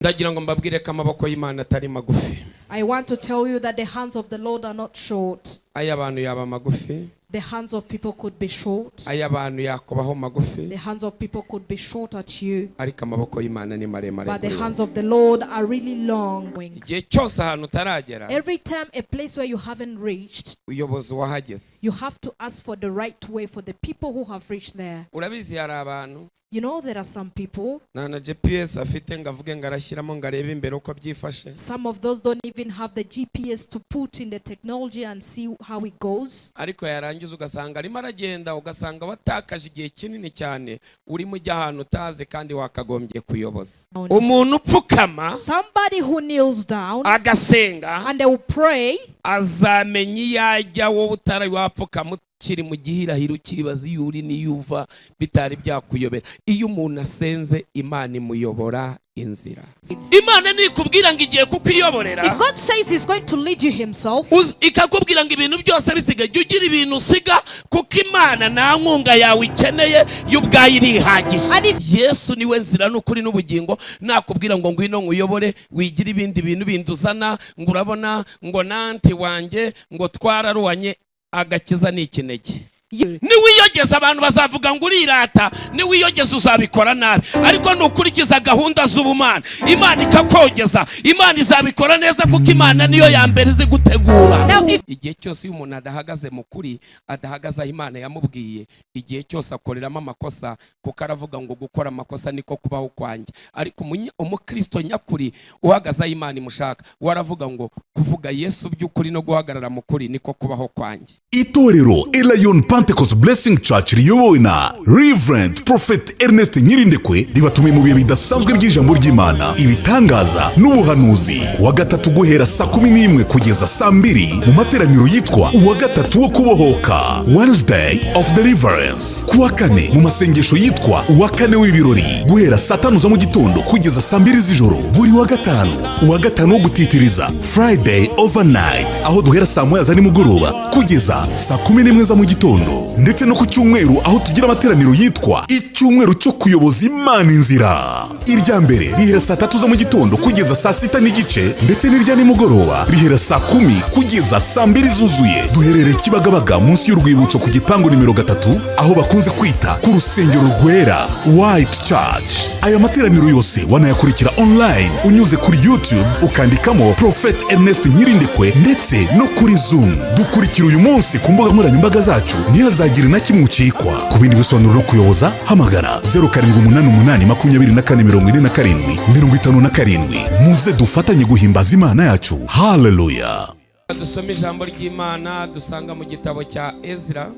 ndagira ngo mbabwire ko amaboko y'Imana atari magufi. I want to tell you that the hands of the Lord are not short. Ay'abantu yaba magufi. The hands of people could be short. Ay'abantu yakubaho magufi. The hands of people could be short at you. Ariko amaboko y'Imana ni maremare. But the hands of the Lord are really long. Igihe cyose ahantu utaragera. Every time a place where you haven't reached, uyobozi wahageze. You have to ask for the right way for the people who have reached there. Urabizi hari abantu. You know, there are some people. Na GPS afite ngavuge ngarashyiramo ngarebe imbere uko byifashe. Some of those don't even have the GPS to put in the technology and see how it goes. Ariko yarangiza ugasanga arimo aragenda ugasanga watakaje igihe kinini cyane uri mu ahantu utaze kandi wakagombye kuyoboza. Umuntu upfukama, somebody who kneels down agasenga, and they will pray, azamenya yajya wowe utari wapfukama kiri mu gihirahiro kibaza yuri niyuva bitari byakuyobera. Iyo umuntu asenze Imana imuyobora inzira. Imana nikubwira ngo igiye kukuyoborera. If God says he's going to lead you himself, ikakubwira ngo ibintu byose bisigaye ugira ibintu usiga kuko Imana nta nkunga yawe ikeneye y'ubwayo irihagije. Yesu niwe nzira n'ukuri n'ubugingo. Nakubwira ngo ngwino nkuyobore wigira ibindi bintu binduzana ngo urabona ngo nanti wanjye ngo twararuwanye agakiza ni ikinege. Ni wiyogeza abantu bazavuga ngo urirata, ni wiyogeza uzabikora nabi. Ariko nukurikiza gahunda z'ubumana, Imana ikakogeza, Imana izabikora neza kuko Imana niyo ya mbere izi gutegura. Igihe cyose iyo umuntu adahagaze mu kuri, adahagaze Imana yamubwiye, igihe cyose akoreramo amakosa kuko aravuga ngo gukora amakosa niko kubaho kwanjye. Ariko umukristo nyakuri uhagaze Imana imushaka, waravuga ngo kuvuga Yesu by'ukuri no guhagarara mu kuri niko kubaho kwanjye. Itorero Elion Pentecost Blessing Church riyobowe na Reverend Prophet Ernest NYIRINDEKWE ribatumiye mu bihe bidasanzwe by'ijambo ry'Imana, ibitangaza n'ubuhanuzi. Wa gatatu guhera saa 11 kugeza saa 2 mu materaniro yitwa uwa gatatu wo kubohoka, Wednesday of Deliverance. Kuwa kane mu masengesho yitwa uwa kane w'ibirori guhera saa 5 za mu gitondo kugeza saa 2 z'ijoro. Buri wa gatanu uwa gatanu wo gutitiriza, Friday overnight, aho duhera saa 1 za nimugoroba kugeza saa 11 za mu gitondo. Ndetse no ku cyumweru aho tugira amateraniro yitwa icyumweru cyo kuyoboza Imana inzira. Irya mbere rihera saa 3 za mu gitondo kugeza saa 6 n'igice, ndetse n'irya nimugoroba rihera saa 10 kugeza saa 2 zuzuye. Duherereye Kibagabaga munsi y'urwibutso ku gipangu nimero 3 aho bakunze kwita ku rusengero rwera White Church. Aya materaniro yose wanayakurikira online unyuze kuri YouTube ukandikamo Prophet Ernest NYIRINDEKWE ndetse no kuri Zoom. Dukurikira uyu munsi ku mbuga nkoranyambaga zacu, ntihazagira na kimwe ucikwa. Ku bindi bisobanuro no kuyoboza hamagara 0788244757. Muze dufatanye guhimbaza Imana yacu. Hallelujah. Dusome ijambo ry'Imana dusanga mu gitabo cya Ezra.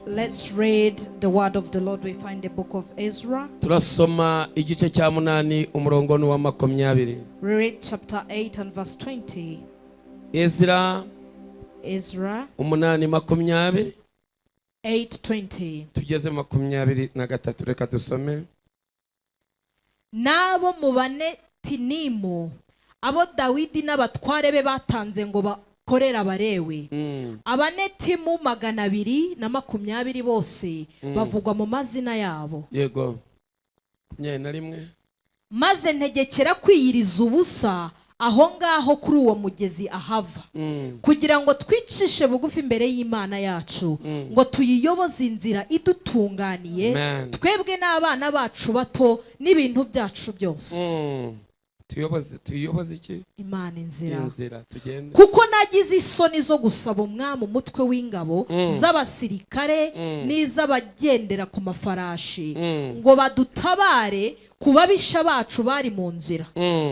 Let's read the word of the Lord. We find the book of Ezra. Turasoma igice cya 8 umurongo n'uwa 20. We read chapter 8 and verse 20. Ezra 8:20. Tugeze 23 reka dusome. Nabo mu banetinimu abo Dawidi n'abatware be batanze ngo bakorera Abalewi. Abanetimu 220 bose bavugwa mu mazina yabo. Yego. Na rimwe. Maze ntegekera kwiyiriza ubusa aho ngaho kuri uwo mugezi ahava, kugira ngo twicishe bugufi imbere y'Imana yacu, ngo tuyiyoboze inzira idutunganiye, twebwe n'abana bacu bato n'ibintu byacu byose. Tuyoboze iki? Imana inzira. Tugende. Kuko nagize isoni zo gusaba umwami umutwe w'ingabo z'abasirikare n'iz'abagendera ku mafarashi ngo badutabare kubabisha bacu bari mu nzira.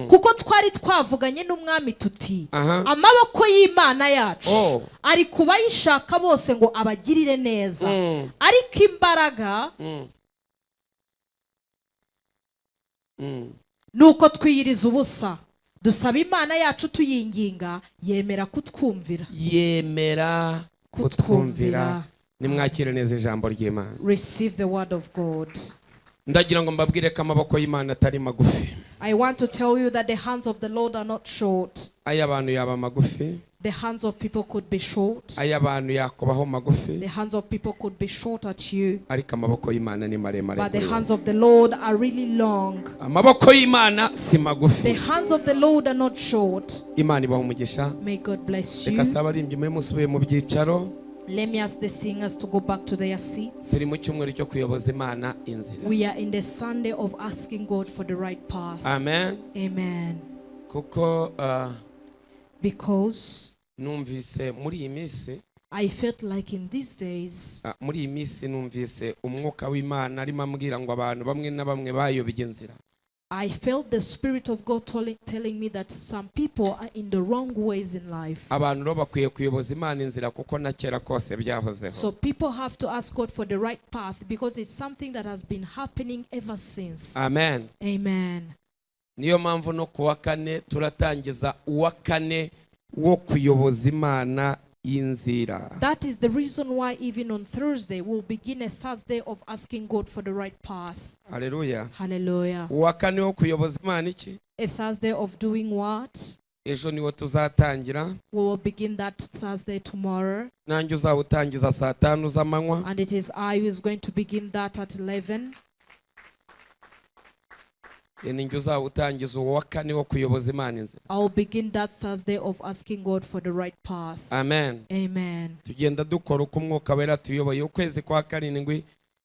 Kuko twari twavuganye n'umwami tuti amaboko y'Imana yacu ari kubayishaka bose ngo abagirire neza, ariko imbaraga nuko twiyiriza ubusa dusaba Imana yacu tuyinginga, yemera kutwumvira. Nimwakire neza ijambo ry'Imana. Receive the word of God. Ndagira ngo mbabwire ko amaboko y'Imana atari magufi. I want to tell you that the hands of the Lord are not short. Ay'abantu yaba magufi. The hands of people could be short. ay'abantu yakubaho magufi, The hands of people could be short at you. ariko amaboko y'Imana ni maremare. But the hands of the Lord are really long. Amaboko y'Imana si The magufi. hands of the Lord are not short. Imana ibaha umugisha. May God bless Reka you. saba arimbye mwe musubiye mu byicaro. Let me ask the singers to go back to their seats. Turi mu cyumweru cyo kuyoboza Imana inzira. We are in the Sunday of asking God for the right path. Amen. Amen. Kuko Because numvise muri iyi minsi, I felt like in these days, muri iyi minsi numvise umwuka w'Imana arimo ambwira ngo abantu bamwe na bamwe bayobye inzira. I felt the Spirit of God telling me that some people are in the wrong ways in life. Abantu rero bakwiye kuyoboza Imana inzira kuko na kera kose byahozeho. So people have to ask God for the right path because it's something that has been happening ever since. Amen. Amen. Niyo mpamvu no kuwa kane turatangiza uwa kane wo kuyoboza Imana inzira. That is the reason why even on Thursday we'll begin a Thursday of asking God for the right path. Haleluya. Hallelujah. Uwa kane wo kuyoboza Imana iki? A Thursday of doing what? Ejo niwo tuzatangira. We will begin that Thursday tomorrow. Nanjye uzawutangiza saa 5 z'amanywa. And it is I who is going to begin that at 11. Ninjye uzawutangiza uwa kane wo kuyoboza Imana inzira. I'll begin that Thursday of asking God for the right path. Amen. Amen. Tugenda dukora uko umwuka wera tuyoboye. Ukwezi kwa karindwi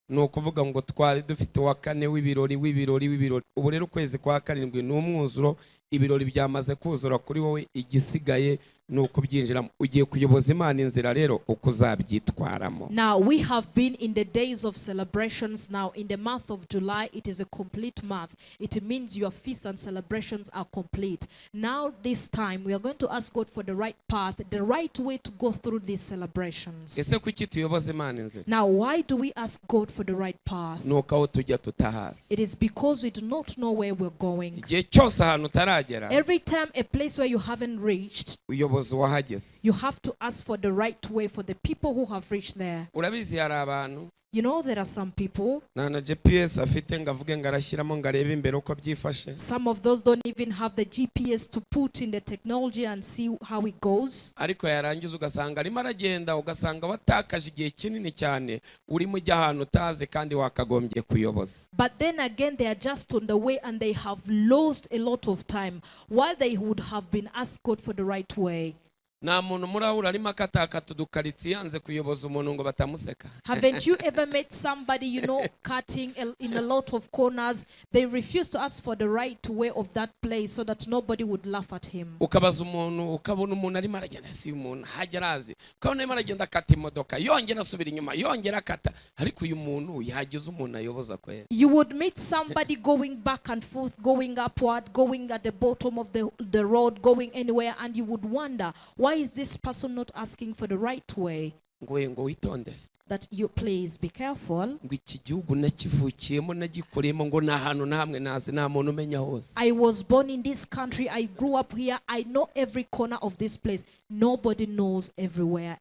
ni ukuvuga ngo twari dufite uwa kane w'ibirori. Ubu rero ukwezi kwa karindwi ni umwuzuro, ibirori byamaze kuzura kuri wowe, igisigaye ni ukubyinjiramo. Ugiye kuyoboza Imana inzira rero uko uzabyitwaramo. Now we have been in the days of celebrations. Now in the month of July it is a complete month. It means your feasts and celebrations are complete. Now this time we are going to ask God for the right path, the right way to go through these celebrations. Ese kuki tuyoboza Imana inzira? Now why do we ask God for the right path? Nuko aho tujya tutahazi. It is because we do not know where we're going. Igihe cyose ahantu utaragera, Every time a place where you haven't reached, uyoboza uwahageze. you have to ask for the right way for the people who have reached there. Urabizi hari abantu You know, there are some people, na GPS afite ngo avuge ngo arashyiramo ngo arebe imbere uko byifashe. some of those don't even have the GPS to put in the technology and see how it goes. Ariko yarangiza ugasanga arimo aragenda, ugasanga watakaje igihe kinini cyane urimo ujya ahantu utazi kandi wakagombye kuyoboza. But then again, they are just on the way and they have lost a lot of time while they would have been asked God for the right way. Nta muntu murahura arimo akatakata udukaritsiye yanze kuyoboza umuntu ngo batamuseka. Haven't you ever met somebody, you know, cutting in a lot of corners? They refuse to ask for the right way of that place so that nobody would laugh at him. Ukabaza umuntu, ukabona umuntu arimo aragenda, si umuntu hajya arazi, ukabona arimo aragenda akata imodoka yongera asubira inyuma yongera akata, ariko uyu muntu yagize umuntu ayoboza kwera. You would meet somebody going back and forth, going upward, going at the bottom of the road, going anywhere, and you would wonder, why is this person not asking for the right way? Ngo witonde. That you please be careful. Ngo iki gihugu nakivukiyemo nagikoreyemo ngo nta hantu na hamwe nazi, nta muntu umenya hose. I was born in this country. I grew up here. I know every corner of this place. Nobody knows everywhere.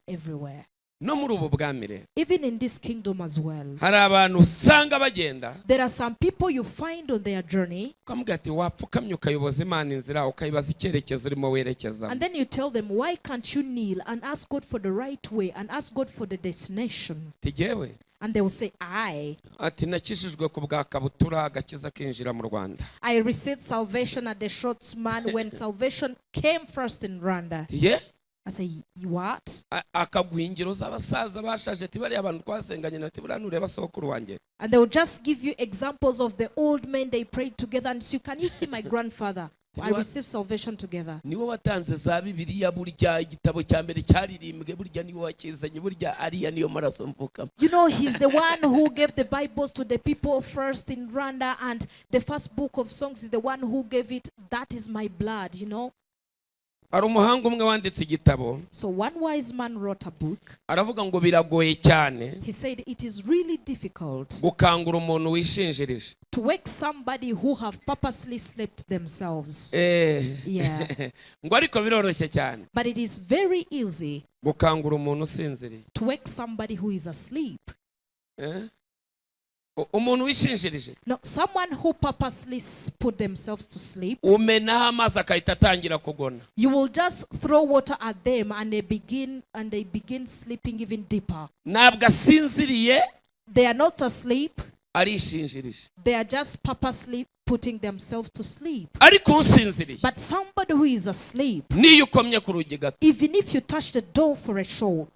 No muri ubu bwami rero, Even in this kingdom as well. hari abantu usanga bagenda, There are some people you find on their journey, ukamubwira ati wapfukamye ukayoboza Imana inzira, ukayibaza icyerekezo urimo werekezamo. and then you tell them, why can't you kneel and ask God for the right way and ask God for the destination? Tigewe And they will say, ati nakishijwe ku bwa kabutura agakiza kinjira mu Rwanda. I received salvation at the Shortsman when salvation came first in Rwanda. Ye I say, what? akaguha ingero z'abasaza bashaje, ati bariya abantu twasenganye nati buriya nureba sokuru wanjye. And they will just give you examples of the old men they prayed together and say, can you see my grandfather? I received salvation together. Niwe watanze za Bibiliya, burya igitabo cya mbere cyaririmbwe, burya niwe wakizanye, burya ariya niyo maraso mvukamo. You know, he's the one who gave the Bibles to the people first in Rwanda, and the first book of songs is the one who gave it. That is my blood, you know. Ari umuhanga umwe wanditse igitabo, So one wise man wrote a book. aravuga ngo biragoye cyane He said it is really difficult gukangura umuntu wishinjirije. to wake somebody who have purposely slept themselves. Yeah. Ngo ariko biroroshye cyane But it is very easy gukangura umuntu usinziriye. to wake somebody who is asleep. umuntu wishinjirije. No, someone who purposely put themselves to sleep. Umenaho amazi akahita atangira kugona. You will just throw water at them and they begin sleeping even deeper. Ntabwo asinziriye. They are not asleep. Arishinjirije. They are just purposely putting themselves to sleep. Ariko usinziriye. But somebody who is asleep, niyo ukomye ku rugi gato, even if you touch the door for a short,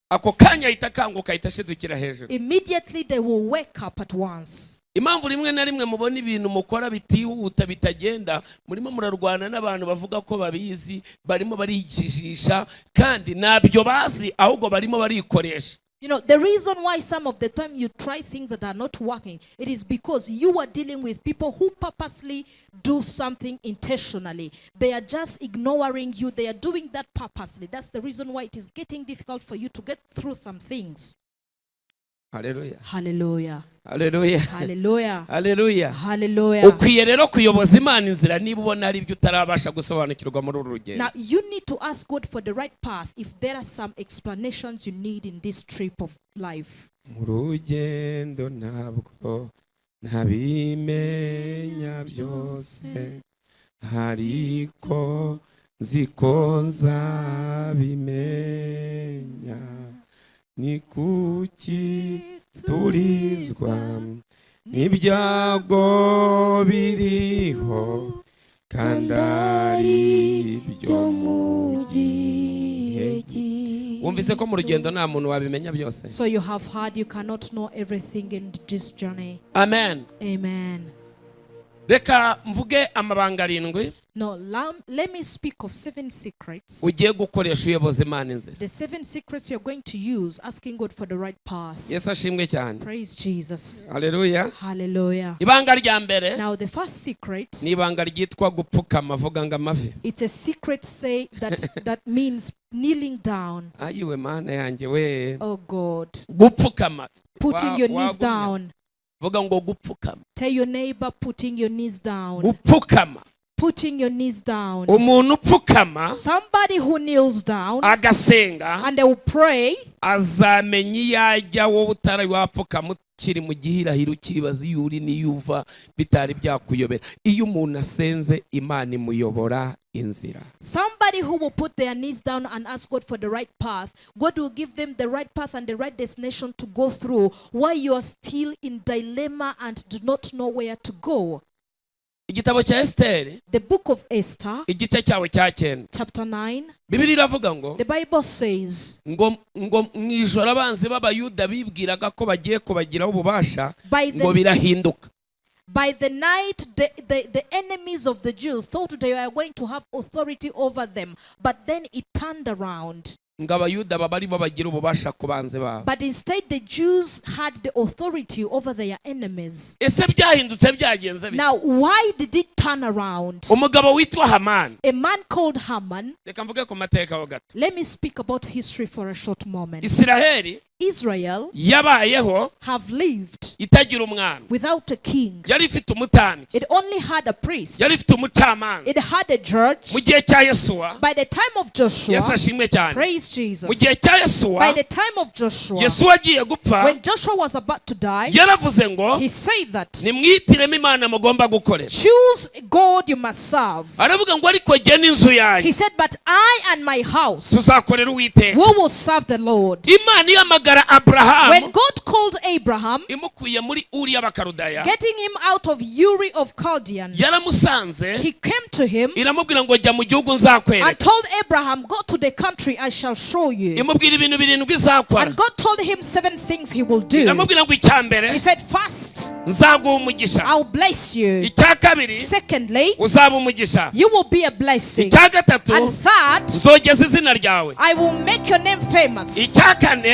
ako kanya ahita akanguka ahita ashidukira hejuru. Immediately they will wake up at once. Impamvu rimwe na rimwe mubona ibintu mukora bitihuta bitagenda, murimo murarwana n'abantu bavuga ko babizi, barimo barikijisha kandi nabyo bazi, ahubwo barimo barikoresha. You know, the reason why some of the time you try things that are not working, it is because you are dealing with people who purposely do something intentionally. They are just ignoring you. They are doing that purposely. That's the reason why it is getting difficult for you to get through some things. Hallelujah. Hallelujah. Hallelujah. Hallelujah. Hallelujah. Hallelujah. Ukwiye rero kuyoboza Imana inzira niba ubona ari byo utarabasha gusobanukirwa muri uru rugendo. Now you need to ask God for the right path if there are some explanations you need in this trip of life. Mu rugendo ntabwo ntabimenya byose, ariko nziko nzabimenya. Ni kuki turizwa n'ibyago biriho kandi ari byo mu gihe. Wumvise ko mu rugendo nta muntu wabimenya byose. So you have heard you cannot know everything in this journey. Amen. Amen. Reka mvuge amabanga 7. No, let me speak of 7 secrets. Ugiye gukoresha uyoboza Imana inzira. The 7 secrets you're going to use asking God for the right path. Yesu ashimwe cyane. Praise Jesus. Hallelujah. Hallelujah. Ibanga rya mbere. Now the first secret. Ni ibanga ryitwa gupfukama, vuga ngo amavi. It's a secret say that means kneeling down. Ayiwe Mana yanjye we. Oh God. Gupfukama. Putting your knees down. Vuga ngo gupfukama. Tell your neighbor putting your knees down. Gupfukama. Putting your knees down. Umuntu upfukama, somebody who kneels down agasenga, and they will pray, azamenya iyajya wowe utari wapfukama ukiri mu gihirahiro ukibaza iyo uri niyuva bitari byakuyobera. Iyo umuntu asenze Imana imuyobora inzira. Somebody who will put their knees down and ask God for the right path, God will give them the right path and the right destination to go through while you are still in dilemma and do not know where to go. Igitabo cya Esther, the book of Esther, igice cyawe cya 9, chapter 9, Bibiliya iravuga ngo, the Bible says, ngo mwijoro abanzi b'Abayuda bibwiraga ko bagiye kubagiraho ububasha, ngo birahinduka. By the night, the enemies of the Jews thought they were going to have authority over them, but then it turned around. But instead the Jews had the authority over their enemies. Now why did it turn around? A man called Haman. Let me speak about history for a short moment. Israel have lived without a king. It only had a priest. It had a judge. By the time of Joshua, praise Jesus. By the time of Joshua, when Joshua was about to die, he said that choose God you must serve. He said, but I and my house, we will serve the Lord. When God called Abraham, getting him out of Uri of Chaldean, he came to him and told Abraham, go to the country I shall show you. And God told him 7 things he will do. He said, first, I'll bless you. Secondly, you will be a blessing. And third, I will make your name famous.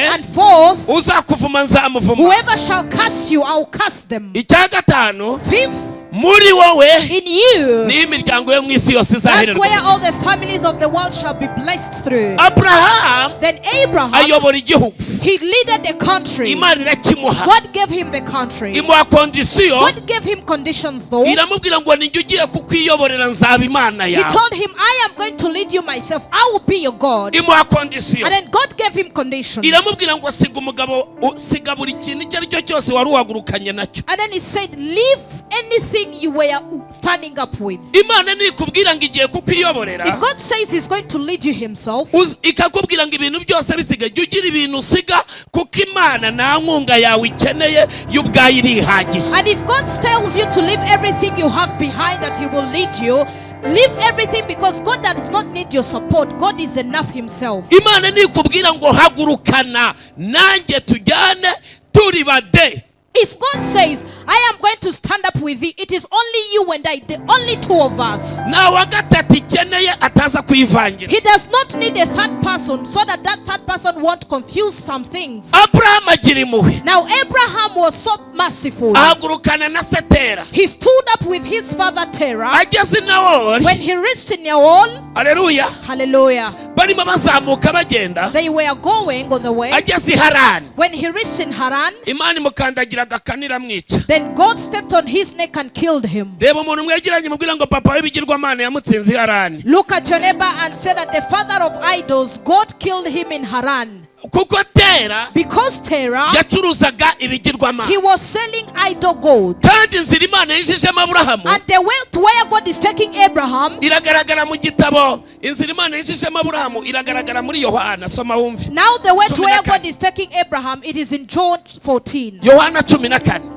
And fourth, whoever shall curse you, I'll curse them. Fifth, muri wowe in you, niyo imiryango yo mu isi yose that's where izahererwa. all the families of the world shall be blessed through. Abraham Then Abraham, ayobora igihugu, he leaded the country. Imana irakimuha, God gave him the country. imuha kondisiyo, God gave him conditions though. iramubwira ngo ninjye ugiye kukwiyoborera, nzaba Imana He yawe. told him, I am going to lead you myself. I will be your God. Imuha kondisiyo, And then God gave him conditions. iramubwira ngo siga umugabo, siga buri kintu icyo ari cyo cyose wari uhagurukanye nacyo. And then he said, leave anything you were standing up with. Imana nikubwira ngo igiye kukwiyoborera, If God says he's going to lead you himself, ikakubwira ngo ibintu byose bisiga, jya ugira ibintu usiga, kuko Imana nta nkunga yawe ikeneye, yo ubwayo irihagije. and if God tells you to leave everything you have behind that he will lead you, leave everything, because God does not need your support. God is enough himself. Imana nikubwira ngo hagurukana nanjye tujyane turi bade, If God says, I am going to stand up with thee, it is only you and I, the only two of us. nta wa gatatu ikeneye ataza kuyivangira. He does not need a third person so that that third person won't confuse some things. Abraham agira impuhwe, Now Abraham was so merciful. ahagurukana na Setera, He stood up with his father Terah. ageze i Nahori, When he reached Niyo, aleluya, hallelujah, barimo bazamuka bagenda, they were going on the way. ageze i Harani, When he reached in Haran, Imana imukandagira agakanu iramwica. then God stepped on his neck and killed him. Reba umuntu mwegeranye mubwira ngo papa w'ibigirwamana yamutsinze i Harani, Look at your neighbor and say that the father of idols, God killed him in Haran. kuko Tera Because Terah, yacuruzaga ibigirwamana, he was selling idol gold. kandi inzira Imana yinjijemo Aburahamu And the way to where God is taking Abraham, iragaragara mu gitabo. Inzira Imana yinjijemo Aburahamu iragaragara muri Yohana, soma wumve. now the way to Cumi na where kane. God is taking Abraham, it is in John 14. Yohana 14.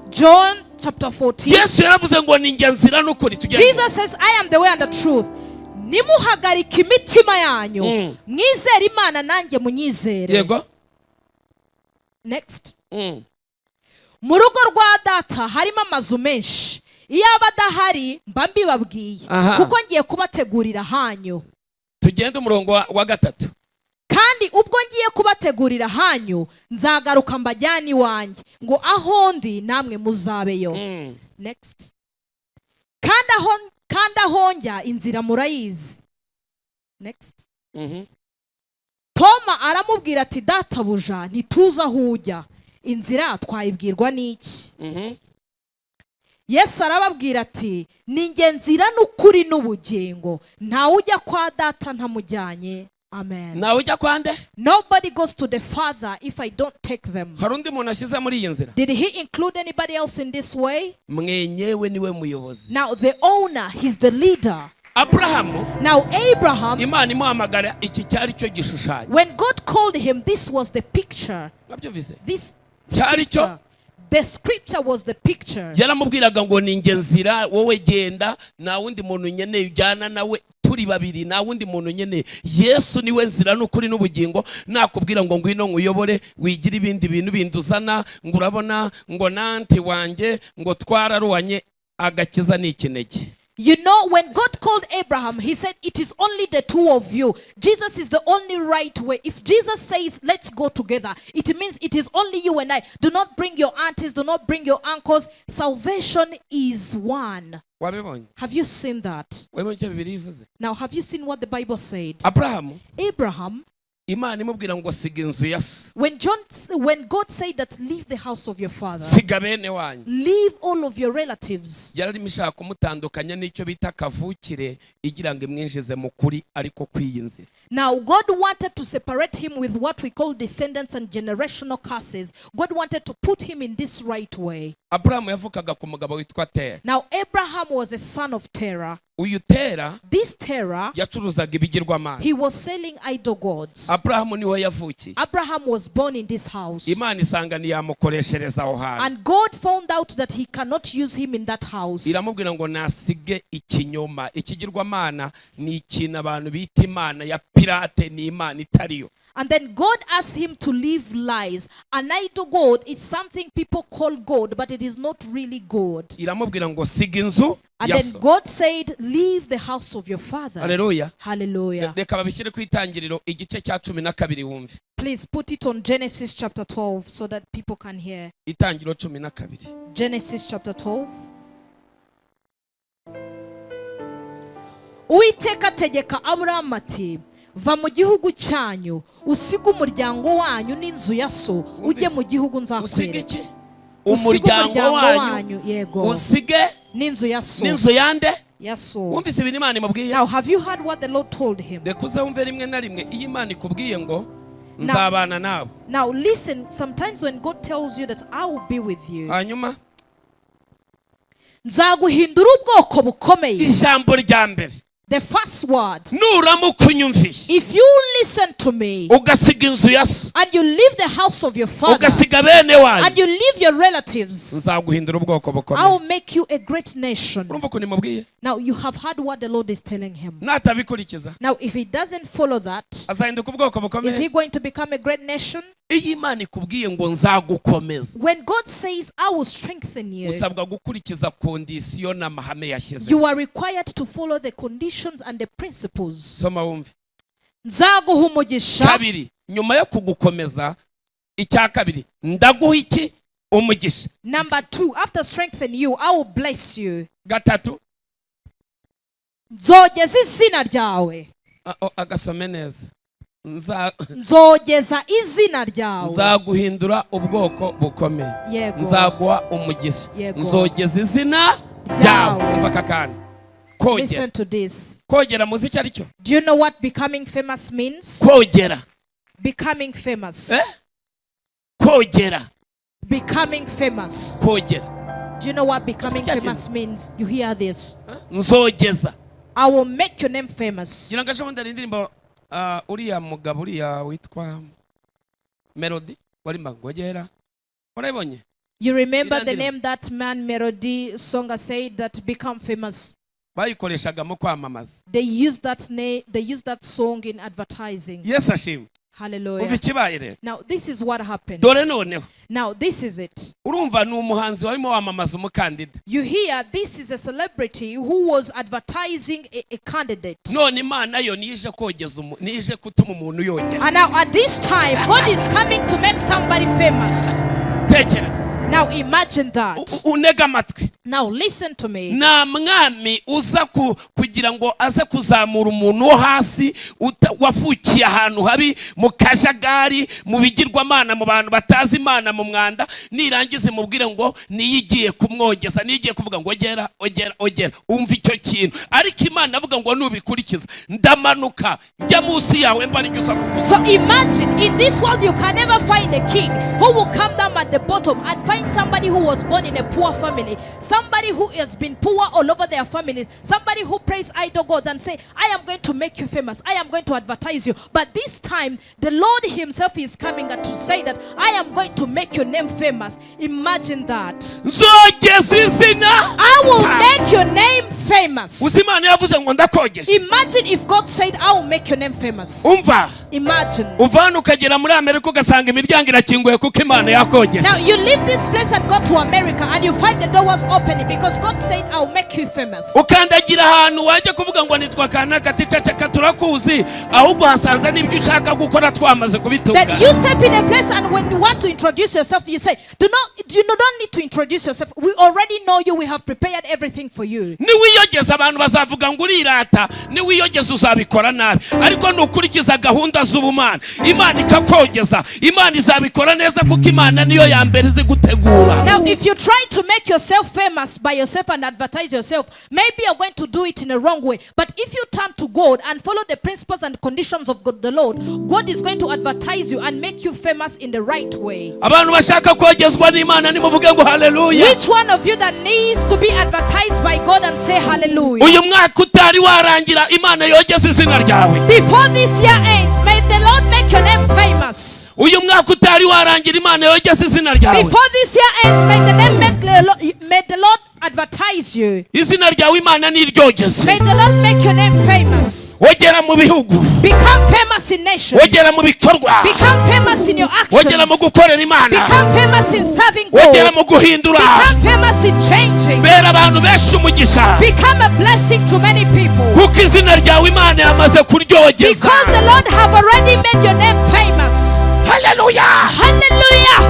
John chapter 14. Yesu yaravuze ngo ni njye nzira n'ukuri tugende. Jesus says, I am the way and the truth. Nimuhagarika imitima yanyu, mwizere Imana nanjye munyizere. Yego. Next. Mu rugo rwa data harimo amazu menshi, iyo aba adahari mba mbibabwiye, Aha. kuko ngiye kubategurira hanyu. Tugende umurongo wa gatatu. Kandi ubwo ngiye kubategurira hanyu, nzagaruka mbajyane iwanjye, ngo aho ndi namwe muzabeyo. Next. Kandi aho njya inzira murayizi. Next. Toma aramubwira ati, databuja ntituzi aho ujya, inzira twayibwirwa n'iki? Yesu arababwira ati, ni njye nzira n'ukuri n'ubugingo, ntawe ujya kwa data ntamujyanye. Amen. Nawe ujya kwande? Nobody goes to the Father if I don't take them. Hari undi muntu ashyize muri iyi nzira? Did he include anybody else in this way? Mwenyewe niwe muyobozi. Now the owner, he's the leader. Aburahamu, Now Abraham, Imana imuhamagara, iki cyari cyo gishushanyo. when God called him, this was the picture. Nabyumvise? This Cyari cyo? scripture. The scripture was the picture. Yaramubwiraga ngo ni njye nzira, wowe genda, nta wundi muntu nkeneye ujyana nawe, turi babiri, nta wundi muntu nkeneye. Yesu niwe nzira n'ukuri n'ubugingo. Nakubwira ngo ngwino nkuyobore, wigira ibindi bintu binduzana, ngo urabona ngo nanti wanjye ngo twararuanye, agakiza ni ikinege. You know, when God called Abraham, he said, it is only the two of you. Jesus is the only right way. If Jesus says, let's go together, it means it is only you and I. Do not bring your aunties, do not bring your uncles. Salvation is one. Wabibonye? Have you seen that? Wabibonye icyo Bibiliya ivuze? Now, have you seen what the Bible said? Aburahamu, Abraham, Imana imubwira ngo siga inzu ya so, when God said that, leave the house of your father, siga bene wanyu, leave all of your relatives. yararimo ishaka kumutandukanya n'icyo bita kavukire, igira ngo imwinjize mu kuri, ariko kw'iyi nzira. Now, God wanted to separate him with what we call descendants and generational curses. God wanted to put him in this right way. Aburahamu yavukaga ku mugabo witwa Tera. Now, Abraham was a son of Terah. Uyu Tera This Terah, yacuruzaga ibigirwamana. he was selling idol gods. Aburahamu niho yavukiye. Abraham was born in this house. Imana isanga ntiyamukoreshereza aho hantu. And God found out that he cannot use him in that house. Iramubwira ngo nasige ikinyoma. Ikigirwamana ni ikintu abantu bita imana ya pirate, ni imana itariyo. And then God asked him to leave lies. An idol god is something people call God, but it is not really God. Iramubwira ngo siga inzu And ya then so. God said, leave the house of your father. Haleluya. Hallelujah. Reka babishyire ku itangiriro igice cya 12 wumve. Please put it on Genesis chapter 12 so that people can hear. Itangiriro 12. Genesis chapter 12. Uwiteka ategeka Aburahamu ati va mu gihugu cyanyu usige umuryango wanyu n'inzu ya so ujye mu gihugu nzakwereka. Umuryango wanyu yego usige n'inzu ya so. N'inzu yande ya so. Wumvise ibintu Imana imubwiye? Now have you heard what the Lord told him? Dekuze wumve rimwe na rimwe iyo Imana ikubwiye ngo nzabana nawe. Now listen, sometimes when God tells you that I will be with you, hanyuma nzaguhindura ubwoko bukomeye. Ijambo rya mbere, the first word, nuramuka unyumvise, if you listen to me ugasiga inzu ya so, and you leave the house of your father, ugasiga bene wanyu, and you leave your relatives, nzaguhindura ubwoko bukomeye. I will make you a great nation. Urumva ko nimubwiye? Now you have heard what the Lord is telling him. Natabikurikiza, now if he doesn't follow that, azahinduka ubwoko bukomeye. is he going to become a great nation? Iyo Imana ikubwiye ngo nzagukomeza, when God says I will strengthen you, usabwa gukurikiza kondisiyo n'amahame yashyize. you are required to follow the conditions and the principles. Soma wumve. Nzaguha umugisha. Kabiri, nyuma yo kugukomeza, icya kabiri, ndaguha iki? Umugisha. Number 2, after strengthening you, I will bless you. Gatatu, nzogeza izina ryawe. agasome neza. nzogeza izina ryawe. Nzaguhindura ubwoko bukomeye. Yego. Nzaguha umugisha. Yego. Nzogeza izina ryawe. Umva kakana. Kogera. Listen to this. Kogera muzi icyo aricyo? Do you know what becoming famous means? Kogera. Becoming famous. Kogera. Becoming famous. Kogera. Do you know what becoming famous means? You hear this? Nzogeza. I will make your name famous. Gira ngasho ndari indirimbo uriya mugabo uriya witwa Melody wari magogera. Urabonye? You remember the name that man Melody Songa said that become famous? Bayikoreshaga mu kwamamaza. They use that name, they use that song in advertising. Yes, ashimwe. Hallelujah. Now this is what happened. Dore noneho. Now this is it. Urumva ni umuhanzi warimo wamamaza umukandida. You hear this is a celebrity who was advertising a candidate. None Imana yo nije kogeza nije kutuma umuntu yogera. And now at this time God is coming to make somebody famous. Tekereza. Now imagine that. Unega amatwi. Now listen to me. Na mwami uza kugira ngo aze kuzamura umuntu wo hasi wafukiye ahantu habi mu kajagari mu bigirwamana mu bantu batazi Imana mu mwanda, nirangize mubwire ngo niyigiye kumwogeza, niyigiye kuvuga ngo ogera umva icyo kintu. Ariko Imana avuga ngo nubikurikiza ndamanuka njya munsi yawe mbari nyuza kukuza. So imagine in this world you can never find a king who will come down at the bottom and find somebody who was born in a poor family, somebody who has been poor all over their families, somebody who prays idol gods and say, I am going to make you famous, I am going to advertise you. But this time the Lord himself is coming to say that I am going to make your name famous. Imagine that. I will make your name famous. Imagine if God said I will make your name famous. Imagine. Now you leave this place and go to America and you find the doors opening because God said I will make you famous. Then you step in a place and when you want to introduce yourself you say, you don't need to introduce yourself. We already know you. We have prepared everything for you. Niwiyogeza abantu bazavuga ngo Urirata, niwiyogeza uzabikora nabi. Ariko nukurikiza gahunda z'ubumana, Imana ikakogeza, Imana izabikora neza kuko Imana niyo ya mbere izi gutegura. Now if you try to make yourself famous by yourself and advertise yourself, maybe you're going to do it in a wrong way. But if you turn to God and follow the principles and conditions of God the Lord, God is going to advertise you and make you famous in the right way. Abantu bashaka kogezwa n'Imana nimuvuge ngo hallelujah. Which one of you that needs to be advertised by God and say hallelujah? Uyu mwaka utari warangira Imana yogeza izina ryawe. Before this year ends, may the Lord make your name famous. Uyu mwaka utari warangira Imana yogeza izina ryawe. Before this year ends, may the Lord advertise you. Izina ryawe Imana niryogeze. May the Lord make your name famous. Wogera mu bihugu. Become famous in nations. Wogera mu bikorwa. Become famous in your actions. Wogera mu gukorera Imana. Become famous in serving God. Wogera mu guhindura. Become famous in changing. Bera abantu benshi umugisha. Become a blessing to many people. Kuko izina ryawe Imana yamaze kuryogeza. Because the Lord have already made your name famous. Hallelujah. Hallelujah.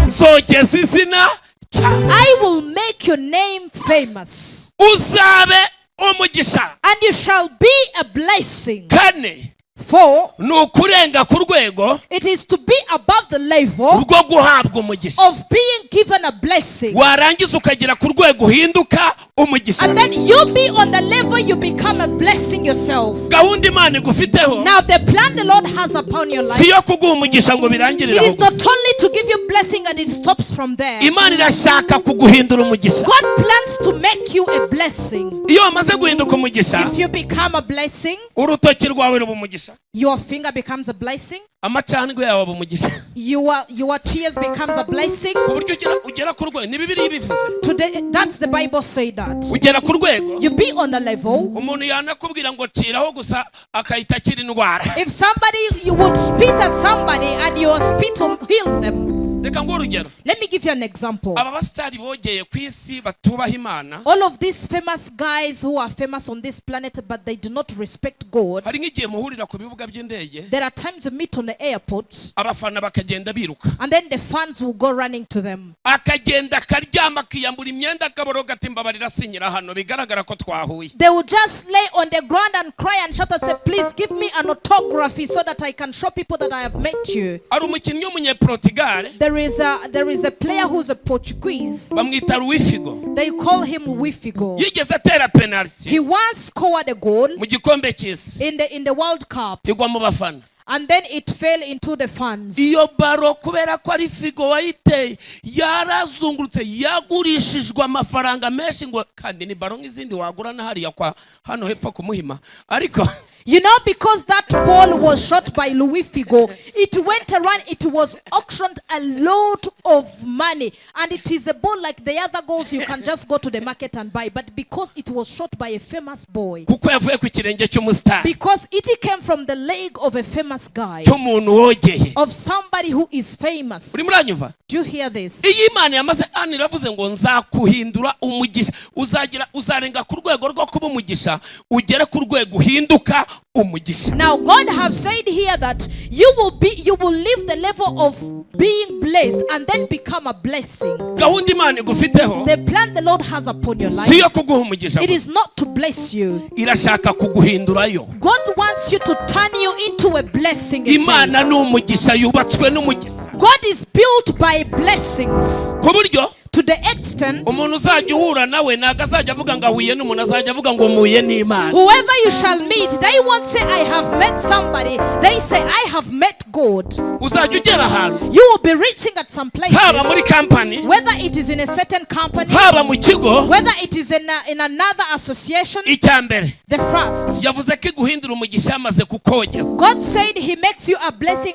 Zogeza izina cyane. I will make your name famous. Uzabe umugisha. And you shall be a blessing. Kane. 4. Nukurenga ku rwego. It is to be above the level Rwo guhabwa umugisha. of being given a blessing. Warangiza ukagera ku rwego hinduka umugisha. And then you be on the level you become a blessing yourself. Gahunda Imana igufiteho. Now the plan the Lord has upon your life. Siyo kuguha umugisha ngo birangirire It aho is not gusa. only to give you blessing and it stops from there. Imana irashaka kuguhindura umugisha. God plans to make you a blessing. Iyo wamaze guhinduka umugisha, If you become a blessing, urutoki rwawe ruba umugisha. your finger becomes a blessing. Amacandwe yawe aba umugisha. Your tears becomes a blessing. Ku buryo ugera ku rwego. Ni Bibiliya ibivuze. Today, that's the Bible say that. Ugera ku rwego. You be on a level. Umuntu yanakubwira ngo ciraho gusa akahita akira indwara. If somebody, you would spit at somebody and your spit will heal them. Reka ngo urugero. Let me give you an example. Aba basitari bogeye ku isi batubaha Imana. All of these famous guys who are famous on this planet but they do not respect God. Hari nk'igihe muhurira ku bibuga by'indege. There are times you meet on the airports Abafana bakagenda biruka. and then the fans will go running to them. Akagenda akaryama akiyambura imyenda akaboroga ati mbabarira sinyira hano bigaragara ko twahuye. They will just lay on the ground and cry and shout and say, please give me an autography so that I can show people that I have met you. Ari umukinnyi w'umunyeportugal. There is a player who's a Portuguese. Bamwita Luifigo. They call him Wifigo. Yigeze atera penalty He once scored a goal mu gikombe cy'isi. in the World Cup Igwa mu bafana. and then it fell into the fans. Iyo baro kubera ko ari Figo wayiteye yarazungurutse yagurishijwe amafaranga menshi ngo kandi ni baro nk'izindi wagura na hariya kwa hano hepfo ku Muhima. Ariko You know, because that ball was shot by Louis Figo, it went around, it was auctioned a lot of money. And it is a ball like the other goals you can just go to the market and buy. But because it was shot by a famous boy, kuko yavuye ku kirenge cy'umustar. because it came from the leg of a famous guy, Cy'umuntu wogeye. of somebody who is famous. Uri muranyumva? Do you hear this? Iyi Imana yamaze hano iravuze ngo nzakuhindura umugisha. Uzarenga ku rwego rwo kuba umugisha, ugere ku rwego uhinduka umugisha. Now God have said here that you will leave the level of being blessed and then become a blessing. Gahunda Imana igufiteho. The plan the Lord has upon your life, Siyo kuguha umugisha. it is not to bless you. Irashaka kuguhindurayo. God wants you to turn you into a blessing instead. Imana ni umugisha yubatswe n'umugisha. God is built by blessings Ku buryo to the extent umuntu uzajya uhura nawe ntago azajya avuga ngo ahuye n'umuntu, azajya avuga ngo muye n'Imana. whoever you shall meet, they won't say I have met somebody, they say I have met God. Uzajya ugera ahantu You will be reaching at some places, haba muri company, whether it is in a certain company, haba mu kigo. whether it is in another association. Icya mbere The first, yavuze ko iguhindura umugisha yamaze kukogeza. God said he makes you a blessing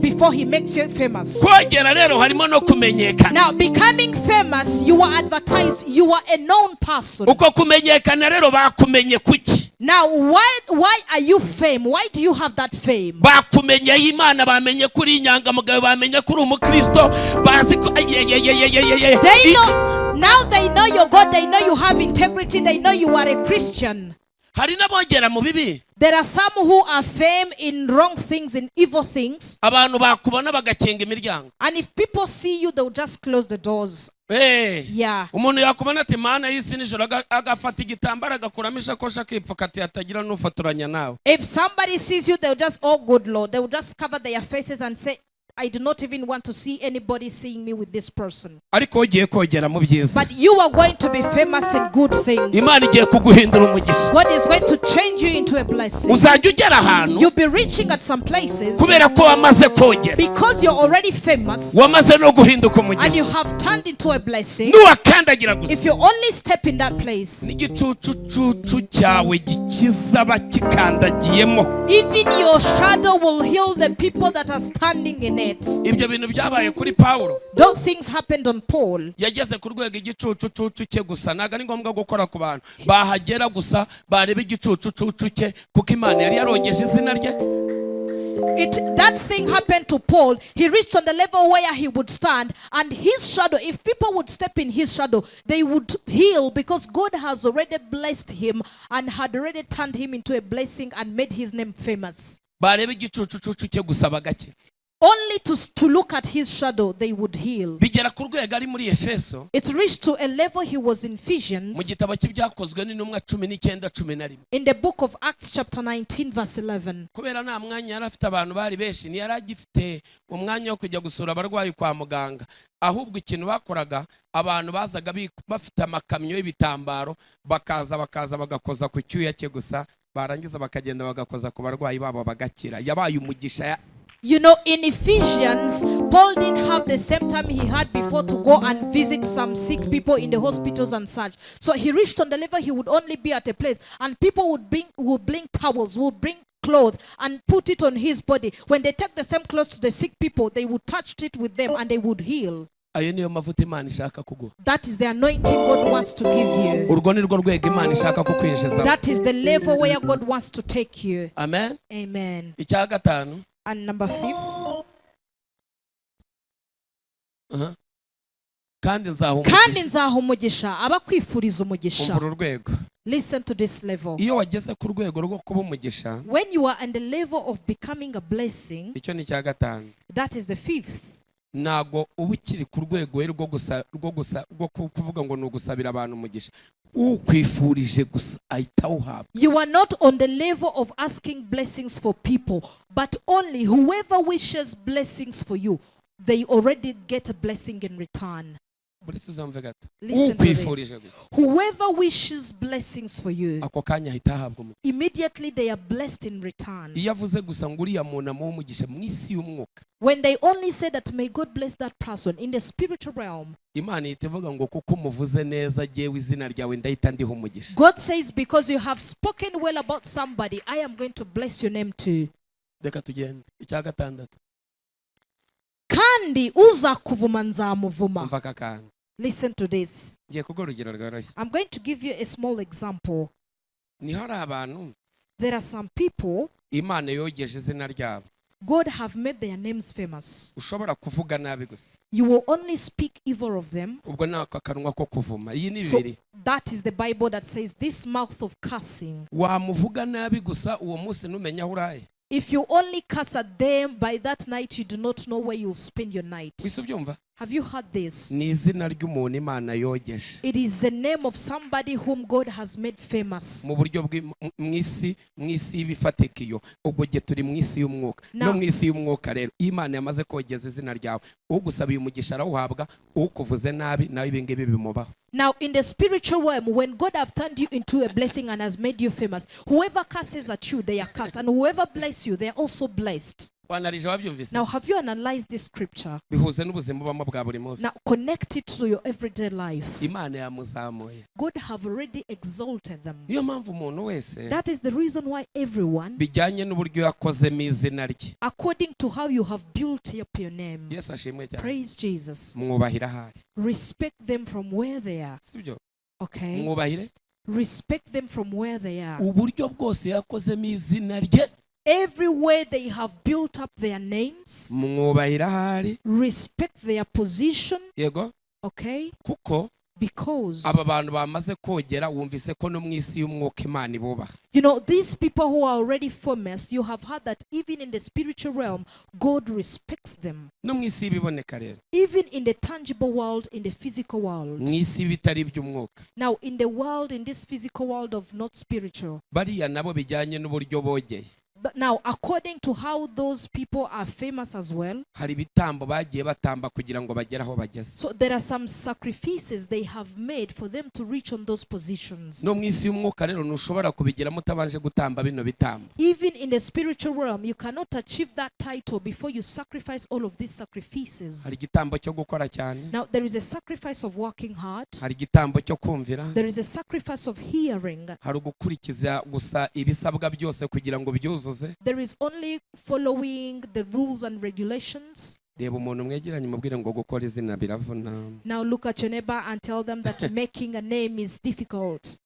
before he makes you famous. Kogera rero harimo no kumenyekana. Now, becoming famous, you are advertised, you are a known person. Uko kumenyekana rero bakumenye kuki? Now, why are you fame? Why do you have that fame? Bakumenye Imana, bamenye kuri inyangamugayo, bamenye kuri umukristo, bazi ko They know, now they know your God, they know you have integrity, they know you are a Christian. hari n'abogera mu bibi. There are some who are fame in wrong things, in evil things. Abantu bakubona bagakinga imiryango. And if people see you, they'll just close the doors. Yeah. Umuntu yakubona ati mana y'isi nijoro agafata igitambaro agakuramo ishakoshi akipfuka ati hatagira n'ufaturanya nawe. If somebody sees you, they'll just, oh good Lord, they will just cover their faces and say, I do not even want to see anybody seeing me with this person. Ariko ugiye kogera mu byiza. But you are going to be famous in good things. Imana igiye kuguhindura umugisha. God is going to change you into a blessing. Uzajya ugera ahantu You'll be reaching at some places kubera ko wamaze kogera, because you're already famous wamaze no guhinduka and you umugisha. have turned into a blessing. Nuwakandagira If gusa you only step in that place, n'igicucucucu cyawe gikiza abakikandagiyemo. even your shadow will heal the people that are standing in it. Ibyo bintu byabaye kuri Pawulo. Those things happened on Paul. Yageze ku rwego igicucucucu cye gusa, ntago ari ngombwa gukora ku bantu, bahagera gusa bareba igicucucucu cye kuko Imana yari yarongeje izina rye. That thing happened to Paul. He reached on the level where he would stand, and his shadow, if people would step in his shadow, they would heal because God has already blessed him and had already turned him into a blessing and made his name famous. Bareba igicucucucu cye gusa bagakira. Only to look at his shadow, they would heal. bigera ku rwego ari muri Efeso It reached to a level he was in mu Ephesians. gitabo cy'ibyakozwe n'intumwa 19:11 In the book of Acts chapter 19 verse 11. kubera nta mwanya yari afite, abantu bari benshi, ntiyari agifite umwanya wo kujya gusura abarwayi kwa muganga, ahubwo ikintu bakoraga, abantu bazaga bafite amakamyo y'ibitambaro, bakaza bagakoza ku cyuya cye gusa, barangiza bakagenda bagakoza ku barwayi babo bagakira. Yabaye umugisha. You know, in Ephesians, Paul didn't have the same time he had before to go and visit some sick people in the hospitals and such. So he reached on the level he would only be at a place, and people would bring towels, would bring clothes and put it on his body. When they take the same clothes to the sick people, they would touch it with them and they would heal. Ayo niyo mavuta Imana ishaka kuguha. That is the anointing God wants to give you. Urwo ni rwo rwego Imana ishaka kukwinjiza. That is the level where God wants to take you. Amen. Amen. Icya gatanu. And number 5. Kandi nzaha umugisha abakwifuriza umugisha. Umva urwego. Listen to this level. Iyo wageze ku rwego rwo kuba umugisha, when you are on the level of becoming a blessing, icyo ni icya gatanu. That is the 5th. Nago uba ukiri ku rwego rwo kuvuga ngo ni ugusabira abantu umugisha, ukwifurije gusa ahita uhabwa. You are not on the level of asking blessings for people, but only whoever wishes blessings for you, they already get a blessing in return. Listen to this. Whoever wishes blessings for you, ako kanya ahita ahabwa umugisha. immediately they are blessed in return. Iyo avuze gusa ngo uriya muntu amuha umugisha mu isi y'umwuka, when they only say that may God bless that person in the spiritual realm, Imana ihita ivuga ngo kuko umuvuze neza jyewe izina ryawe ndahita ndiha umugisha. God says, because you have spoken well about somebody, I am going to bless your name too. Reka tugende. Icya gatandatu. Kandi uzakuvuma nzamuvuma. Umva aka kantu. Listen to this. Ngiye kuguha urugero rworoshye. I'm going to give you a small example. Ni hari abantu, there are some people Imana yogeje izina ryabo, God have made their names famous. ushobora kuvuga nabi gusa. You will only speak evil of them. Ubwo ni akanwa ko kuvuma. Iyi ni bibiri. That is the Bible that says this mouth of cursing. Wamuvuga nabi gusa uwo munsi numenya aho uraye. If you only curse at them, by that night you do not know where you'll spend your night. Wisubyumva? Have you heard this? Ni izina ry'umuntu Imana yogeje. It is the name of somebody whom God has made famous. Mu buryo mw'isi y'ibifatika iyo. Ubwo gihe turi mw'isi y'umwuka. No mw'isi y'umwuka rero Imana yamaze kogeza izina ryawe. Ugusabiye umugisha arawuhabwa, ukuvuze nabi nawe ibingibi bimubaho. Now in the spiritual realm, when God have turned you into a blessing and has made you famous, whoever curses at you, they are cursed, and whoever bless you, they are also blessed. Now have you analyzed this scripture? Now connect it to your everyday life. God have already exalted them. That is the reason why everyone, according to how you have built up your name, praise Jesus, respect them from where they are. Okay? Respect them from where they are. Everywhere they have built up their names, respect their position. Okay? Because you know, these people who are already famous, you have heard that even in the spiritual realm, God respects them. Even in the tangible world, in the physical world. Now, in the world, in this physical world of not spiritual. But now, according to how those people are famous as well, so there are some sacrifices they have made for them to reach on those positions. Even in the spiritual realm, you cannot achieve that title before you sacrifice all of these sacrifices. Now, there is a sacrifice of working hard. There is a sacrifice of hearing. There is only following the rules and regulations. Now look at your neighbor and tell them that making a name is difficult.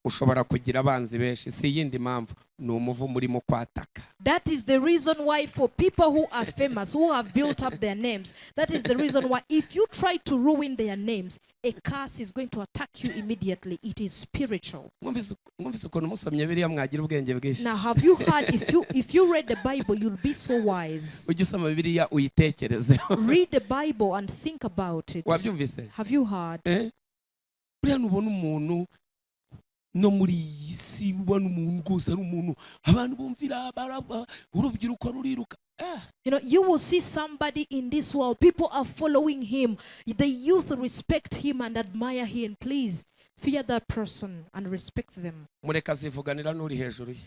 ushobora kugira abanzi benshi. Si yindi mpamvu, ni umuvumo urimo kwataka. That is the reason why for people who are famous, who have built up their names, that is the reason why if you try to ruin their names, a curse is going to attack you immediately. It is spiritual. Mwumvise ukuntu musomye Bibiliya mwagira ubwenge bwinshi. Now, have you heard, if you read the Bible, you'll be so wise. Ugisoma Bibiliya uyitekerezeho. Read the Bible and think about it. Wabyumvise? Have you heard? Buriya nubona umuntu no muri iyi si, ubona umuntu rwose ari umuntu abantu bumvira urubyiruko ruriruka. You know, you will see somebody in this world, people are following him, the youth respect him and admire him. Please fear that person and respect them. Mureka zivuganira n'uri hejuru ye.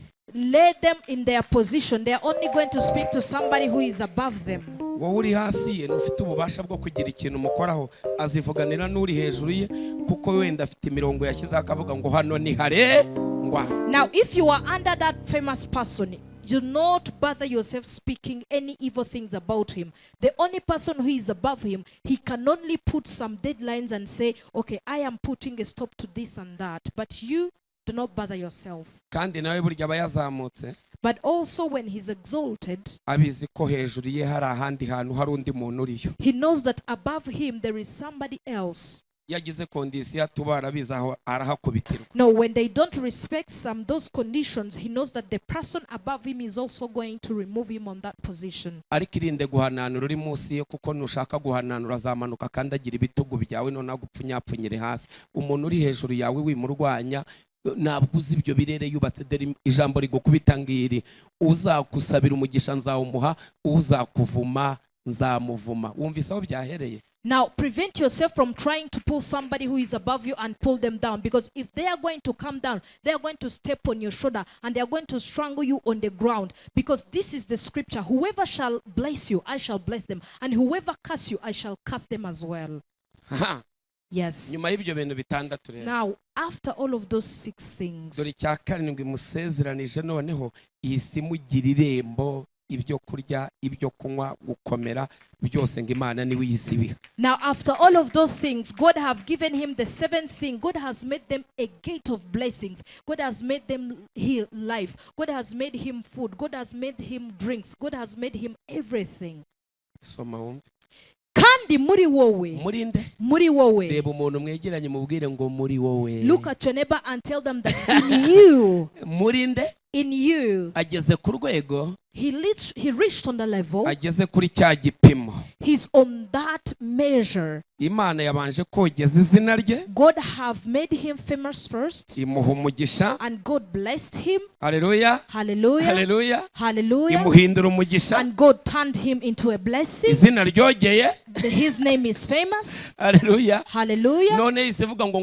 Let them in their position. They are only going to speak to somebody who is above them. Wowe uri hasi ye ufite ububasha bwo kugira ikintu mukoraho, azivuganira n'uri hejuru ye kuko wenda afite imirongo yashyize akavuga ngo hano ni harengwa. Now if you are under that famous person, do not bother yourself speaking any evil things about him. The only person who is above him, he can only put some deadlines and say, okay, I am putting a stop to this and that. But you do not bother yourself. Kandi nawe burya aba yazamutse. But also when he's exalted, abizi ko hejuru ye hari ahandi hantu hari undi muntu uriyo. He knows that above him there is somebody else. Yagize kondisiyo tubara bizaho arahakubitirwa. No, when they don't respect those conditions, he knows that the person above him is also going to remove him on that position. Ariko irinde guhananura uri munsi ye, kuko nushaka guhananura azamanuka kandi agira ibitugu byawe none agupfunyapfunyire hasi. Umuntu uri hejuru yawe wimurwanya, ntabwo uzi ibyo birere yubatse. Deri ijambo rigukubita ngiri, uzakusabira umugisha nzawumuha, uzakuvuma nzamuvuma. Wumvise aho byahereye? Now, prevent yourself from trying to pull somebody who is above you and pull them down. Because if they are going to come down, they are going to step on your shoulder and they are going to strangle you on the ground. Because this is the scripture. Whoever shall bless you, I shall bless them. And whoever curse you, I shall curse them as well. Yes. Nyuma y'ibyo bintu bitandatu rero. Now, after all of those 6 things, dore cya karindwi musezeranije noneho ihise mugira irembo, ibyo kurya, ibyo kunywa, gukomera, byose ngo Imana niwe yisibiha. Now after all of those things, God have given him the 7th thing. God has made them a gate of blessings. God has made them heal life. God has made him food. God has made him drinks. God has made him everything. Soma wumve. Kandi muri wowe. Murinde. Muri wowe. Reba umuntu mwegeranye mubwire ngo muri wowe. Look at your neighbor and tell them that in you. Murinde. In you. Ageze ku rwego. He reached on the level. Ageze kuri cya gipimo. He's on that measure. Imana yabanje kogeza izina rye. God have made him famous first. Imuha umugisha. And God blessed him. Hallelujah. Hallelujah. Hallelujah. Hallelujah. Imuhindura umugisha. And God turned him into a blessing. Izina ryogeye. His name is famous. Hallelujah. Hallelujah. None isivuga ngo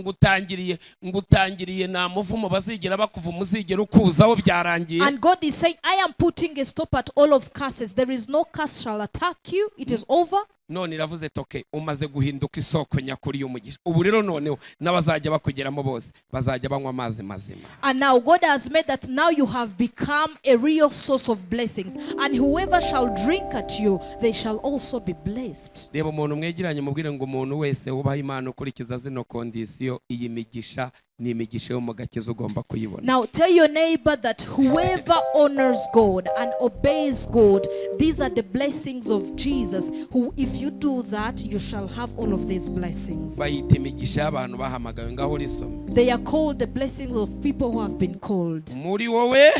ngutangiriye na muvumo bazigera bakuvuma uzigera ukuzaho byarangiye. And God is saying, I am putting a stop at all of curses. There is no curse shall attack you. It is over. None iravuze toke umaze guhinduka isoko nyakuri y'umugisha. Ubu rero noneho n'abazajya bakugeramo bose bazajya banywa amazi mazima. And now God has made that now you have become a real source of blessings. And whoever shall drink at you, they shall also be blessed. Reba umuntu mwegeranye mubwire ngo umuntu wese ubaha Imana ukurikiza zino kondisiyo, iyi migisha ni imigisha yo mu gakiza ugomba kuyibona. Now tell your neighbor that whoever honors God and obeys God, these are the blessings of Jesus, who if you do that, you shall have all of these blessings. Bayita imigisha y'abantu bahamagawe ngaho risoma. They are called the blessings of people who have been called. Muri wowe.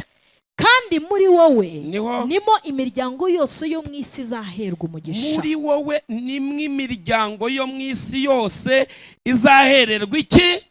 Kandi muri wowe Niho. nimo imiryango yose yo mwisi izaherwa umugisha. Muri wowe nimwe imiryango yo mwisi yose izahererwa iki?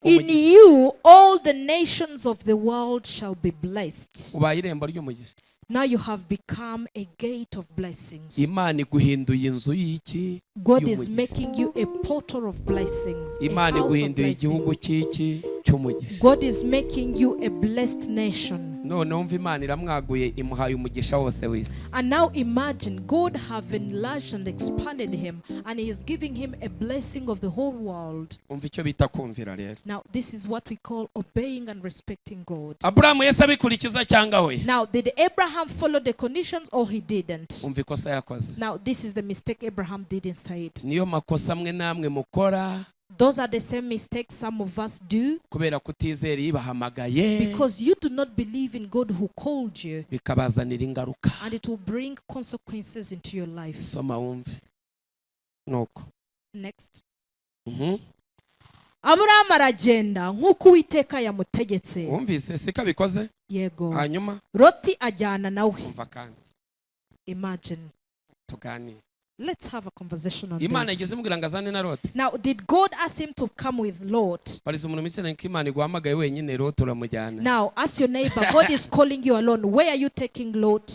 In you, all the nations of the world shall be blessed. Ubaye irembo ry'umugisha. Now you have become a gate of blessings. Imana iguhinduye inzu y'iki? God is making you a portal of blessings. Imana iguhinduye igihugu cy'iki? Cy'umugisha. God is making you a blessed nation. None umva Imana iramwaguye imuhaye umugisha wose wese. And now imagine God have enlarged and expanded him, and he is giving him a blessing of the whole world. Umva icyo bita kumvira rero. Now this is what we call obeying and respecting God. Abraham yese abikurikiza cyangwa we? Now did Abraham follow the conditions or he didn't? Umva ikosa yakoze. Now this is the mistake Abraham did instead. Niyo makosa amwe namwe mukora. Those are the same mistakes some of us do kubera kutizera ibahamagaye because you do not believe in God who called you, bikabazanira ingaruka. and it will bring consequences into your life. Soma wumve nuko. Next. Mhm. Aburahamu aragenda nk'uko Uwiteka yamutegetse. Wumvise sika bikoze? Yego. Hanyuma Loti ajyana nawe. umva kandi Imagine. tuganire. Let's have a conversation on Imana this. igeze imubwira ngo azane na Loti. Now, did God ask him to come with Lot? Bariza umuntu mukene ko Imana iguhamagaye wenyine Loti uramujyana. Now, ask your neighbor, God is calling you alone. Where are you taking Lot?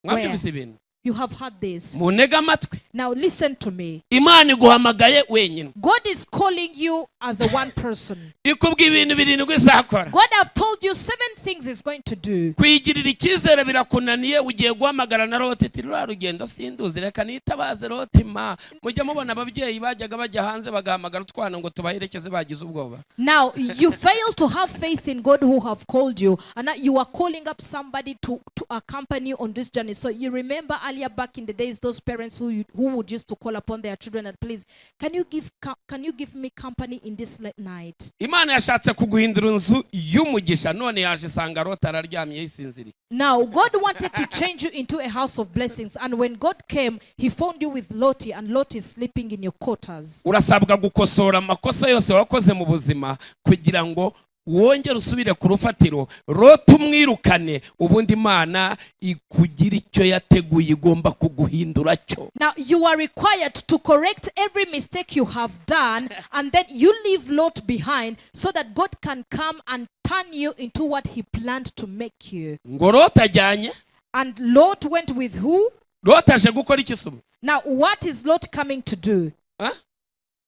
Mwabyumvise ibintu? You have heard this. Munega amatwi. Now, listen to me. Imana iguhamagaye wenyine. God is calling you as a one person. Ikubwiye ibintu birindwi izakora. God have told you 7 things he's going to do. Kwigirira icyizere birakunaniye, ugiye guhamagara na Loti ati rura rugendo sinduzi reka nitabaze Loti ma. Mujya mubona ababyeyi bajyaga bajya hanze bagahamagara utwana ngo tubaherekeze bagize ubwoba. Now, you fail to have faith in God who have called you, and now you are calling up somebody to accompany you on this journey. So you remember earlier back in the days, those parents who would used to call upon their children and please, can you give me company in this late night? Imana yashatse kuguhindura inzu y'umugisha none yaje sanga Loti araryamye yisinziriye. Now, God wanted to change you into a house of blessings, and when God came, he found you with Loti, and Lot is sleeping in your quarters. Urasabwa gukosora amakosa yose wakoze mu buzima kugira ngo wongere usubire ku rufatiro. Loti umwirukane ubundi Imana ikugira icyo yateguye igomba kuguhindura cyo. Now, you are required to correct every mistake you have done, and then you leave Lot behind so that God can come and turn you into what he planned to make you. Ngo Loti ajyanye. And Lot went with who? Loti aje gukora iki sumu? Now, what is Lot coming to do?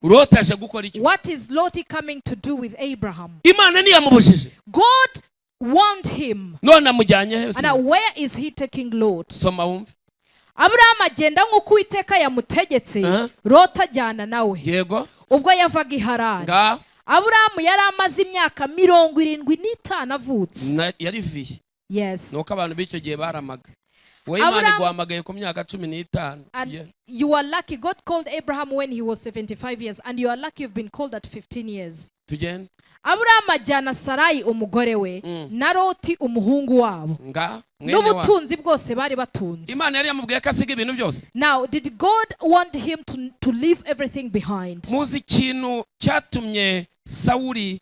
Loti aje gukora iki? What is Lot coming to do with Abraham? Imana ntiyamubujije. God warned him. None amujyanye he? And now, where is he taking Lot? Soma wumve. Aburahamu agenda nk'uko Uwiteka yamutegetse, Lot ajyana nawe. Yego. Ubwo yavaga i Harani. Nga. Aburahamu yari amaze imyaka 75 avutse. Yari viye. Yes. Nuko abantu b'icyo gihe baramaga. We Imana iguhamagaye ku myaka 15. And you are lucky. God called Abraham when he was 75 years, and you are lucky you've been called at 15 years. Tugende. Aburahamu ajyana Sarayi umugore we na Loti umuhungu wabo. Nga. N'ubutunzi bwose bari batunze. Imana yari yamubwiye ko asiga ibintu byose. Now, did God want him to leave everything behind? Muzi ikintu cyatumye Sawuli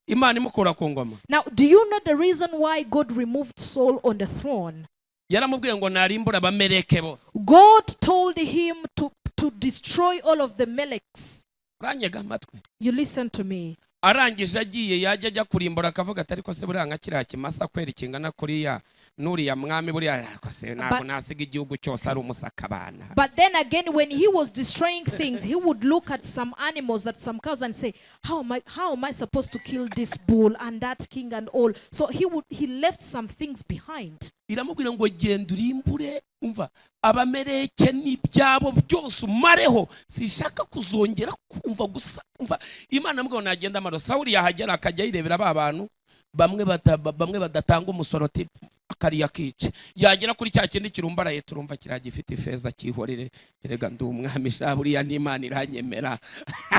Imana imukura ku ngoma. Now, do you know the reason why God removed Saul on the throne? Yaramubwiye ngo narimbura abameleke bose. God told him to destroy all of the Meleks. Uranyega amatwi. You listen to me. Arangije agiye yajya ajya kurimbura akavuga ati ariko se buriya nka kiriya kimasa kwera ikingana kuriya nuriya mwami buriya ariko se ntabwo nasiga igihugu cyose ari umusakabana. But then again, when he was destroying things, he would look at some animals, at some cows, and say, how am I supposed to kill this bull and that king and all? So he left some things behind. Iramubwira ngo genda urimbure umva abameleke n'ibyabo byose umareho sishaka kuzongera kumva gusa umva Imana mbwo nagenda amaro. Sawuli yahagera akajya yirebera ba bantu bamwe badatanga umusoro akariya kice yagera kuri cya kindi kirumbaraye turumva kiragifite ifeza kihorere erega ndi umwami shaburiya n'Imana iranyemera.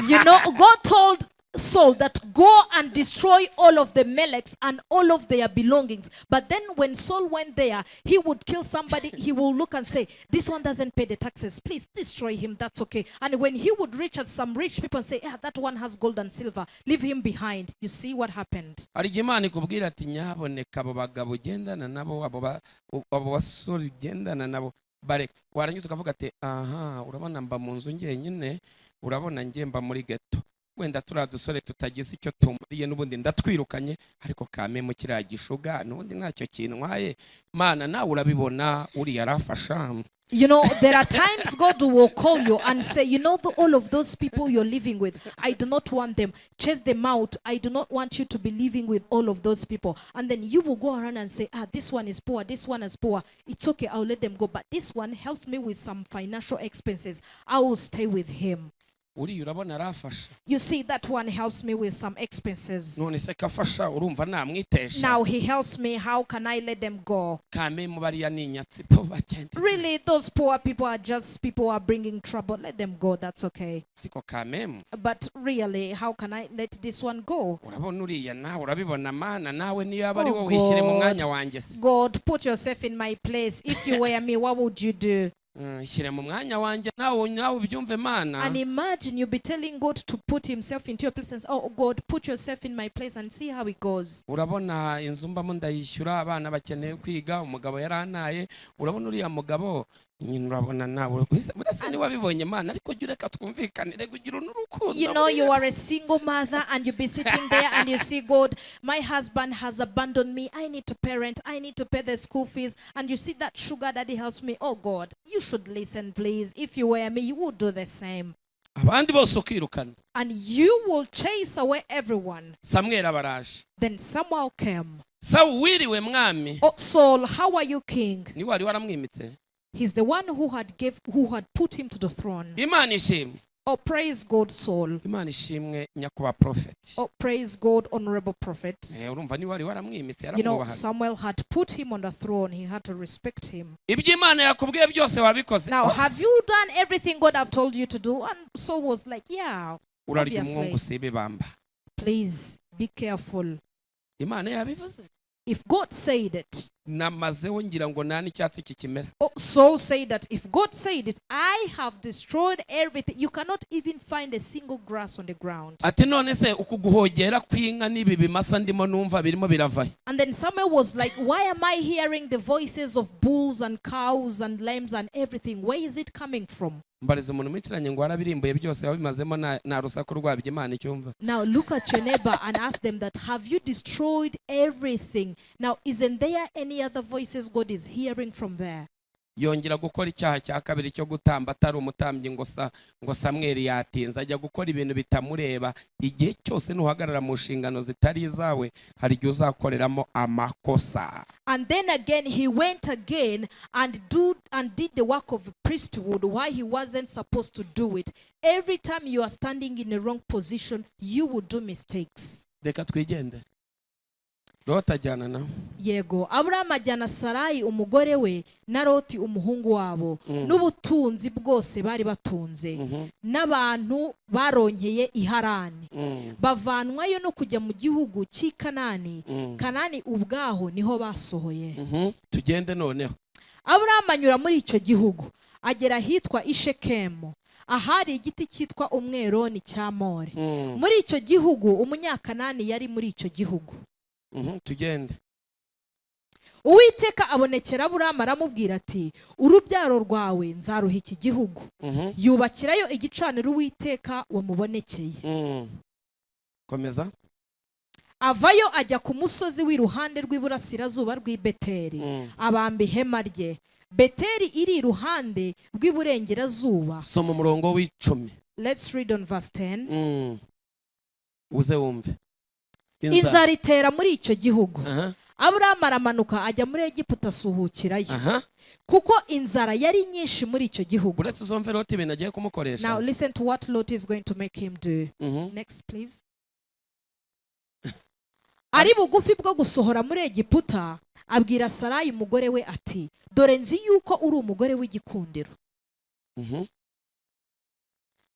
You know, God told Saul that go and destroy all of the Meleks and all of their belongings. But then when Saul went there, he would kill somebody. He will look and say, this one doesn't pay the taxes. Please destroy him. That's okay. And when he would reach at some rich people and say, that one has gold and silver, leave him behind. You see what happened? Ariko Imana ikubwira ati nyaboneka abo bagabo ugendana nabo abo basore ugendana nabo bare waranyuze ukavuga ati aha urabona mba mu nzu ngenyine urabona ngiye mba muri ghetto. Wenda turadusore tutagize icyo tumuriye n'ubundi ndatwirukanye ariko kame mu kiragishuga n'ubundi ntacyo kintwaye Mana nawe urabibona uri yarafasha. You know, there are times God will call you and say, you know, all of those people you're living with, I do not want them. Chase them out. I do not want you to be living with all of those people. And then you will go around and say, this one is poor, this one is poor. It's okay, I'll let them go. But this one helps me with some financial expenses. I will stay with him. uriya urabona arafasha. You see, that one helps me with some expenses. None se kafasha urumva namwitesha. Now he helps me. How can I let them go? Kamemu bariya ni inyatsi po bagende. Really, those poor people are just people who are bringing trouble. Let them go. That's okay. Ariko kamemu. But really, how can I let this one go? Urabona uriya nawe urabibona mana nawe niyo aba ari wowe wishyire mu mwanya wanjye se. God, put yourself in my place. If you were me, what would you do? Shyire mu mwanya wanjye nawe ubyumve mana. And imagine you be telling God to put himself into your place and say, oh God, put yourself in my place and see how it goes. Urabona inzu mbamo ndayishyura abana bakeneye kwiga umugabo yarantaye urabona uriya mugabo nyine urabona nawe urasa ni wabibonye mana ariko jya ureka twumvikanire kugira n'urukundo. You know, you are a single mother and you be sitting there and you see God, my husband has abandoned me. I need to parent. I need to pay the school fees. And you see that sugar daddy helps me. Oh God, you should listen, please. If you were me, you would do the same. Abandi bose ukirukana. And you will chase away everyone. Samweli abaraje. Then Samuel came. Saul wiriwe mwami. Oh Saul, how are you, king? Ni wari waramwimitse. He's the one who had put him to the throne. Imana ishimwe. Oh, praise God, Saul. Imana ishimwe nyakuba prophet. Oh, praise God, honorable prophet. Urumva ni wari waramwimitse You know, yaramwubaha. Samuel had put him on the throne. He had to respect him. Ibyo Imana yakubwiye byose wabikoze. Now, have you done everything God have told you to do? And Saul was like, yeah, Urarya obviously. umwungu usibe bamba. Please be careful. Imana yabivuze. If God said it, namazeho ngira ngo nani cyatsi kikimera. oh, Saul said that if God said it, I have destroyed everything. You cannot even find a single grass on the ground. Ati none se ukuguhogera kwinka nibi bimasa ndimo numva birimo biravaye. And then Samuel was like, why am I hearing the voices of bulls and cows and lambs and everything? Where is it coming from? Mbariza umuntu mwiciranye ngo arabirimbuye byose wabimazemo na rusaku rwabyo Imana icyumva. Now look at your neighbor and ask them that, have you destroyed everything? Now isn't there any other voices God is hearing from there? Yongera gukora icyaha cya kabiri cyo gutamba atari umutambyi ngo Samweli yatinze ajya gukora ibintu bitamureba. Igihe cyose nuhagarara mu nshingano zitari izawe hari igihe uzakoreramo amakosa. And then again he went again and did the work of priesthood while he wasn't supposed to do it. Every time you are standing in a wrong position, you will do mistakes. Reka twigende. Loti ajyana nawe. Yego, Abraham ajyana Sarayi umugore we na Loti umuhungu wabo n'ubutunzi bwose bari batunze n'abantu barongeye i Harani bavanwayo no kujya mu gihugu cy'i Kanani. Kanani ubwaho niho basohoye. Tugende noneho. Abraham anyura muri icyo gihugu agera hitwa Ishekemu, ahari igiti cyitwa umweroni cya More. Muri icyo gihugu umunyakanani yari muri icyo gihugu. Tugende. Uwiteka abonekera Aburahamu aramubwira ati, urubyaro rwawe nzaruha iki gihugu. Yubakirayo igicaniro Uwiteka wamubonekeye. Komeza. Avayo ajya ku musozi w'iruhande rw'iburasirazuba rw'i Beteli, abamba ihema rye. Beteli iri iruhande rw'iburengerazuba. Soma umurongo w'icumi. Let's read on verse 10. Uze wumve. Inzara itera muri icyo gihugu. Aburahamu aramanuka ajya muri Egiputa asuhukirayo. Kuko inzara yari nyinshi muri icyo gihugu. Uretse uzumve Loti ibintu agiye kumukoresha. Now listen to what Lot is going to make him do. Next please. Ari bugufi bwo gusohora muri Egiputa, abwira Sarayi umugore we ati, dore nzi yuko uri umugore w'igikundiro.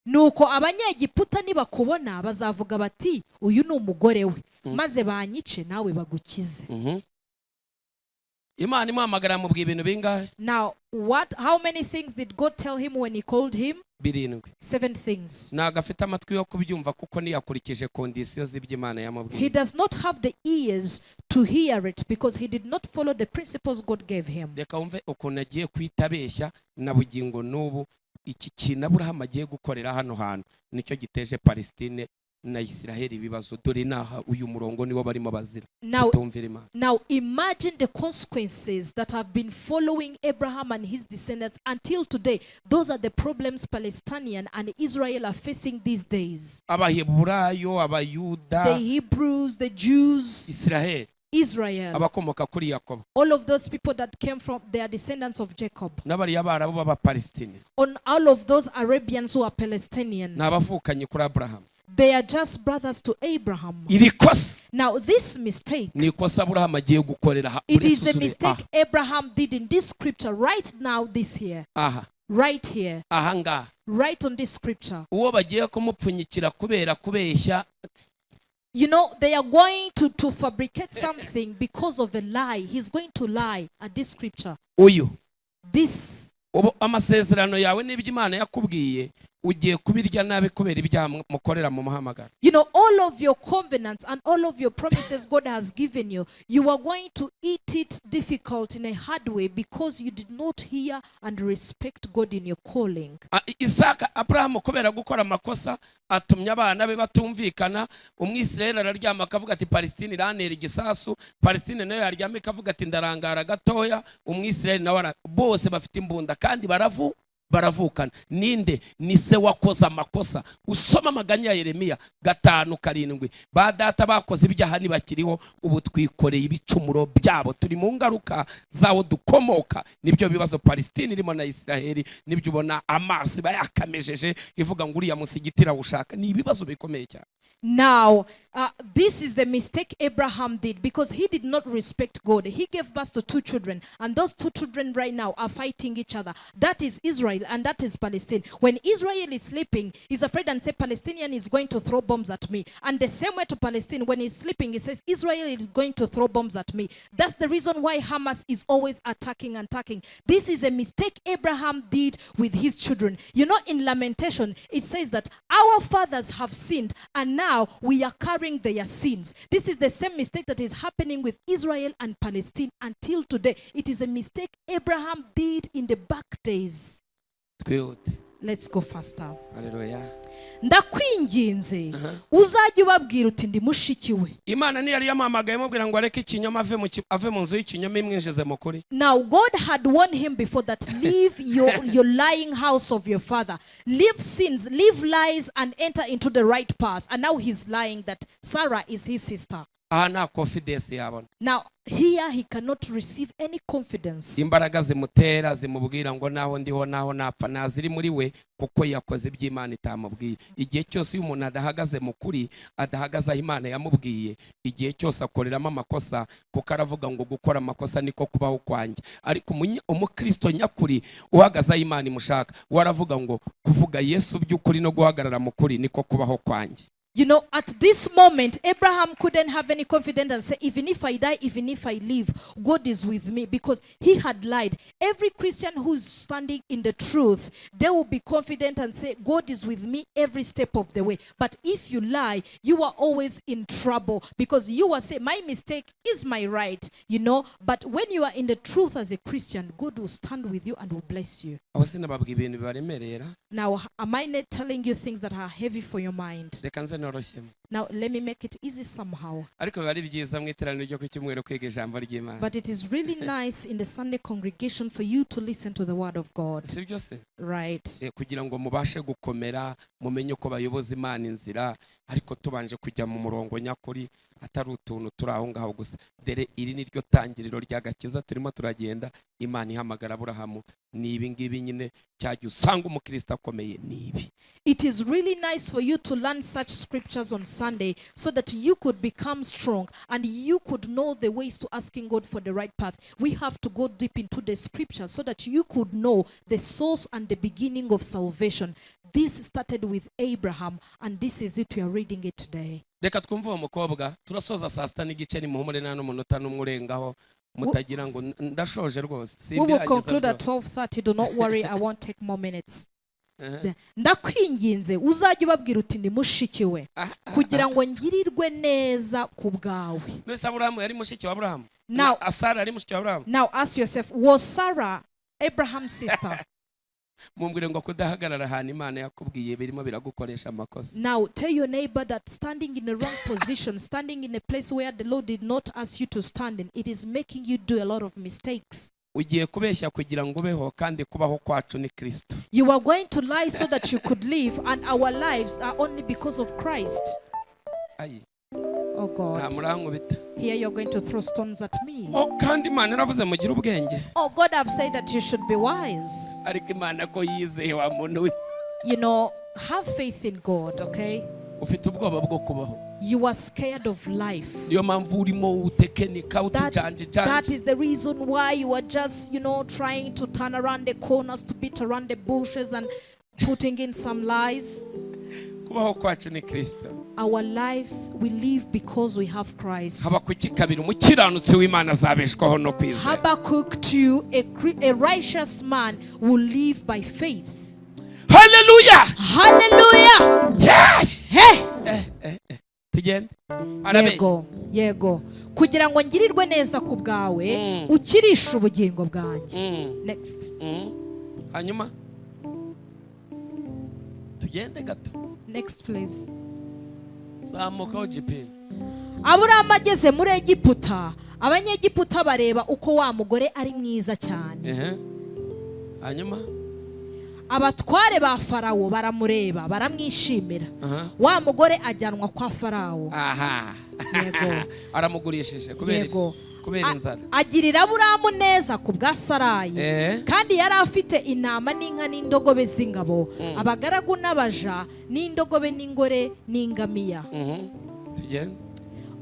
Nuko abanyegiputa nibakubona bazavuga bati, uyu ni umugore we, maze banyice nawe bagukize. Imana imuhamagara mubwiye ibintu bingahe? Now how many things did God tell him when he called him? 7 things. Nagafite amatwi yo kubyumva kuko niyakurikije kondisiyo z'iby'Imana yamubwiye. He does not have the ears to hear it because he did not follow the principles God gave him. Reka wumve ukuntu agiye kwitabeshya na bugingo n'ubu. Iki kintu Aburahamu agiye gukorera hano hantu nicyo giteje Palestine na Israel ibibazo. Dore naha uyu murongo niwo barimo bazira. Now imagine the consequences that have been following Abraham and his descendants until today. Those are the problems Palestinian and Israel are facing these days. Abaheburayo, Abayuda, the Hebrews, the Jews, Israel. Israel, abakomoka kuri Yakobo, all of those people that came from, they are descendants of Jacob. n'abariya barabu b'Abapalestine, On all of those Arabians who are Palestinian, n'abavukanye kuri Abraham. they are just brothers to Abraham. Iri kosa Now this mistake, ni ikosa Abraham agiye gukorera it is a mistake Abraham did in this scripture right now, this here, aha right here, aha ngaha, right on this scripture. uwo bagiye kumupfunyikira kubera kubeshya. You know, they are going to fabricate something because of a lie. He's going to lie at this scripture. Uyu This, ubu amasezerano yawe n'ibyo Imana yakubwiye ugiye kubirya nabi kubera ibyaha mukorera mu muhamagaro. you know, all of your covenants and all of your promises God has given you, you are going to eat it difficult in a hard way because you did not hear and respect God in your calling. Isaka Abraham kubera gukora amakosa atumya abana be batumvikana, umwisirayeli araryama akavuga ati Palestine iranera igisasu, Palestine nayo yaryama ikavuga ati ndarangara gatoya, umwisirayeli nawe bose bafite imbunda kandi baravukana. Ninde? Ni se wakoze amakosa. Usoma amaganya ya Yeremiya 5:7. Ba data bakoze ibyaha ntibakiriho, ubu twikoreye ibicumuro byabo, turi mu ngaruka zawo dukomoka. Nibyo bibazo Palestine irimo na Israeli, nibyo ubona amazi bayakamejeje ivuga ngo uriya musigitira ushaka. Ni ibibazo bikomeye cyane. Now, this is the mistake Abraham did because he did not respect God. He gave birth to 2 children, and those 2 children right now are fighting each other. That is Israel and that is Palestine. When Israel is sleeping, he's afraid and says, Palestinian is going to throw bombs at me. And the same way to Palestine, when he's sleeping, he says, Israel is going to throw bombs at me. That's the reason why Hamas is always attacking. This is a mistake Abraham did with his children. You know, in Lamentation, it says that our fathers have sinned, and now we are carrying their sins. This is the same mistake that is happening with Israel and Palestine until today. It is a mistake Abraham did in the back days. Let's go faster. Hallelujah. Ndakwinginze uzajya ubabwira uti ndi mushiki we. Imana ni yari yamamagaye mubwira ngo areke ikinyoma ave mu nzu y'ikinyoma imwinjize mu kuri. Now God had warned him before that leave your lying house of your father, leave sins, leave lies, and enter into the right path. And now he's lying that Sarah is his sister. Confidence yabona. Now here he cannot receive any confidence. Imbaraga zimutera zimubwira ngo naho ndiho naho napfa naziri muri we kuko yakoze iby'Imana itamubwiye. Igihe cyose uyu muntu adahagaze mu kuri, adahagaze Imana yamubwiye, igihe cyose akoreramo amakosa kuko aravuga ngo gukora amakosa niko kubaho kwanjye. Ariko umukristo nyakuri uhagaze Imana imushaka waravuga ngo kuvuga Yesu by'ukuri no guhagarara mu kuri niko kubaho kwanjye. You know, at this moment, Abraham couldn't have any confidence and say, even if I die, even if I live, God is with me, because he had lied. Every Christian who's standing in the truth, they will be confident and say, God is with me every step of the way. But if you lie, you are always in trouble because you will say, my mistake is my right, you know. But when you are in the truth as a Christian, God will stand with you and will bless you. Now, am I not telling you things that are heavy for your mind? Now, let me make it easy somehow. But it is really nice in the Sunday congregation for you to listen to the word of God. Right. Kugira ngo mubashe gukomera mumenye uko bayoboza Imana inzira ariko tubanje kujya mu murongo nyakuri atari utuntu turaho ngaho gusa. Dere iri ni ryo tangiriro ry'agakiza turimo turagenda. Imana ihamagara Aburahamu ni ibi ngibi nyine cyajya usanga umukristo akomeye ni ibi. It is really nice for you to learn such scriptures on Sunday so that you could become strong and you could know the ways to asking God for the right path. We have to go deep into the scriptures so that you could know the source and the beginning of salvation. This started with Abraham, and this is it. We are reading it today. Reka twumve uwo mukobwa turasoza saa 6 n'igice ni muhumure nta n'umunota n'umurengaho mutagira ngo ndashoje rwose. We will conclude at 12:30. Do not worry, I won't take more minutes. Ndakwinginze uzajya ubabwira uti ndi mushiki we kugira ngo ngirirwe neza ku bwawe. Mbese Aburahamu yari mushiki wa Aburahamu? Now Sarah yari mushiki wa Aburahamu? Now ask yourself, was Sarah Abraham's sister? Mumbwire ngo kudahagarara ahantu Imana yakubwiye birimo biragukoresha amakosa. Now tell your neighbor that standing in the wrong position, standing in a place where the Lord did not ask you to stand in, it is making you do a lot of mistakes. Ugiye kubeshya kugira ngo ubeho kandi kubaho kwacu ni Kristo. You are going to lie so that you could live, and our lives are only because of Christ. oh God. Here you're going to throw stones at me. Oh, kandi Imana iravuze mugira ubwenge. Oh, God have said that you should be wise. Ariko Imana ko yizeye wa muntu we. You know, have faith in God, okay? Ufite ubwoba bwo kubaho. You are scared of life. Niyo mpamvu urimo utekenika utujanje. That is the reason why you are just, you know, trying to turn around the corners, to beat around the bushes and putting in some lies. Kubaho kwacu ni Kristo. Our lives, we live because we have Christ. Habakuki kabiri umukiranutsi w'Imana azabeshwaho no kwizera. Habakkuk 2, a righteous man will live by faith. Hallelujah! Hallelujah! Yes! Hey! Tugende. Yego. Kugira ngo ngirirwe neza ku bwawe, ukirisha ubugingo bwanjye. Next. Hanyuma tugende gato. Next please. Zamukaho jipe. Aburahamu ageze muri Egiputa, abanyegiputa bareba uko wa mugore ari mwiza cyane. Hanyuma abatware ba Farawo baramureba, baramwishimira. Wa mugore ajyanwa kwa Farawo. Yego. Aramugurishije kubera inzara. Agirira Aburahamu neza ku bwa Sarayi. Kandi yari afite intama n'inka n'indogobe z'ingabo, abagaragu n'abaja n'indogobe n'ingore n'ingamiya. Tugende.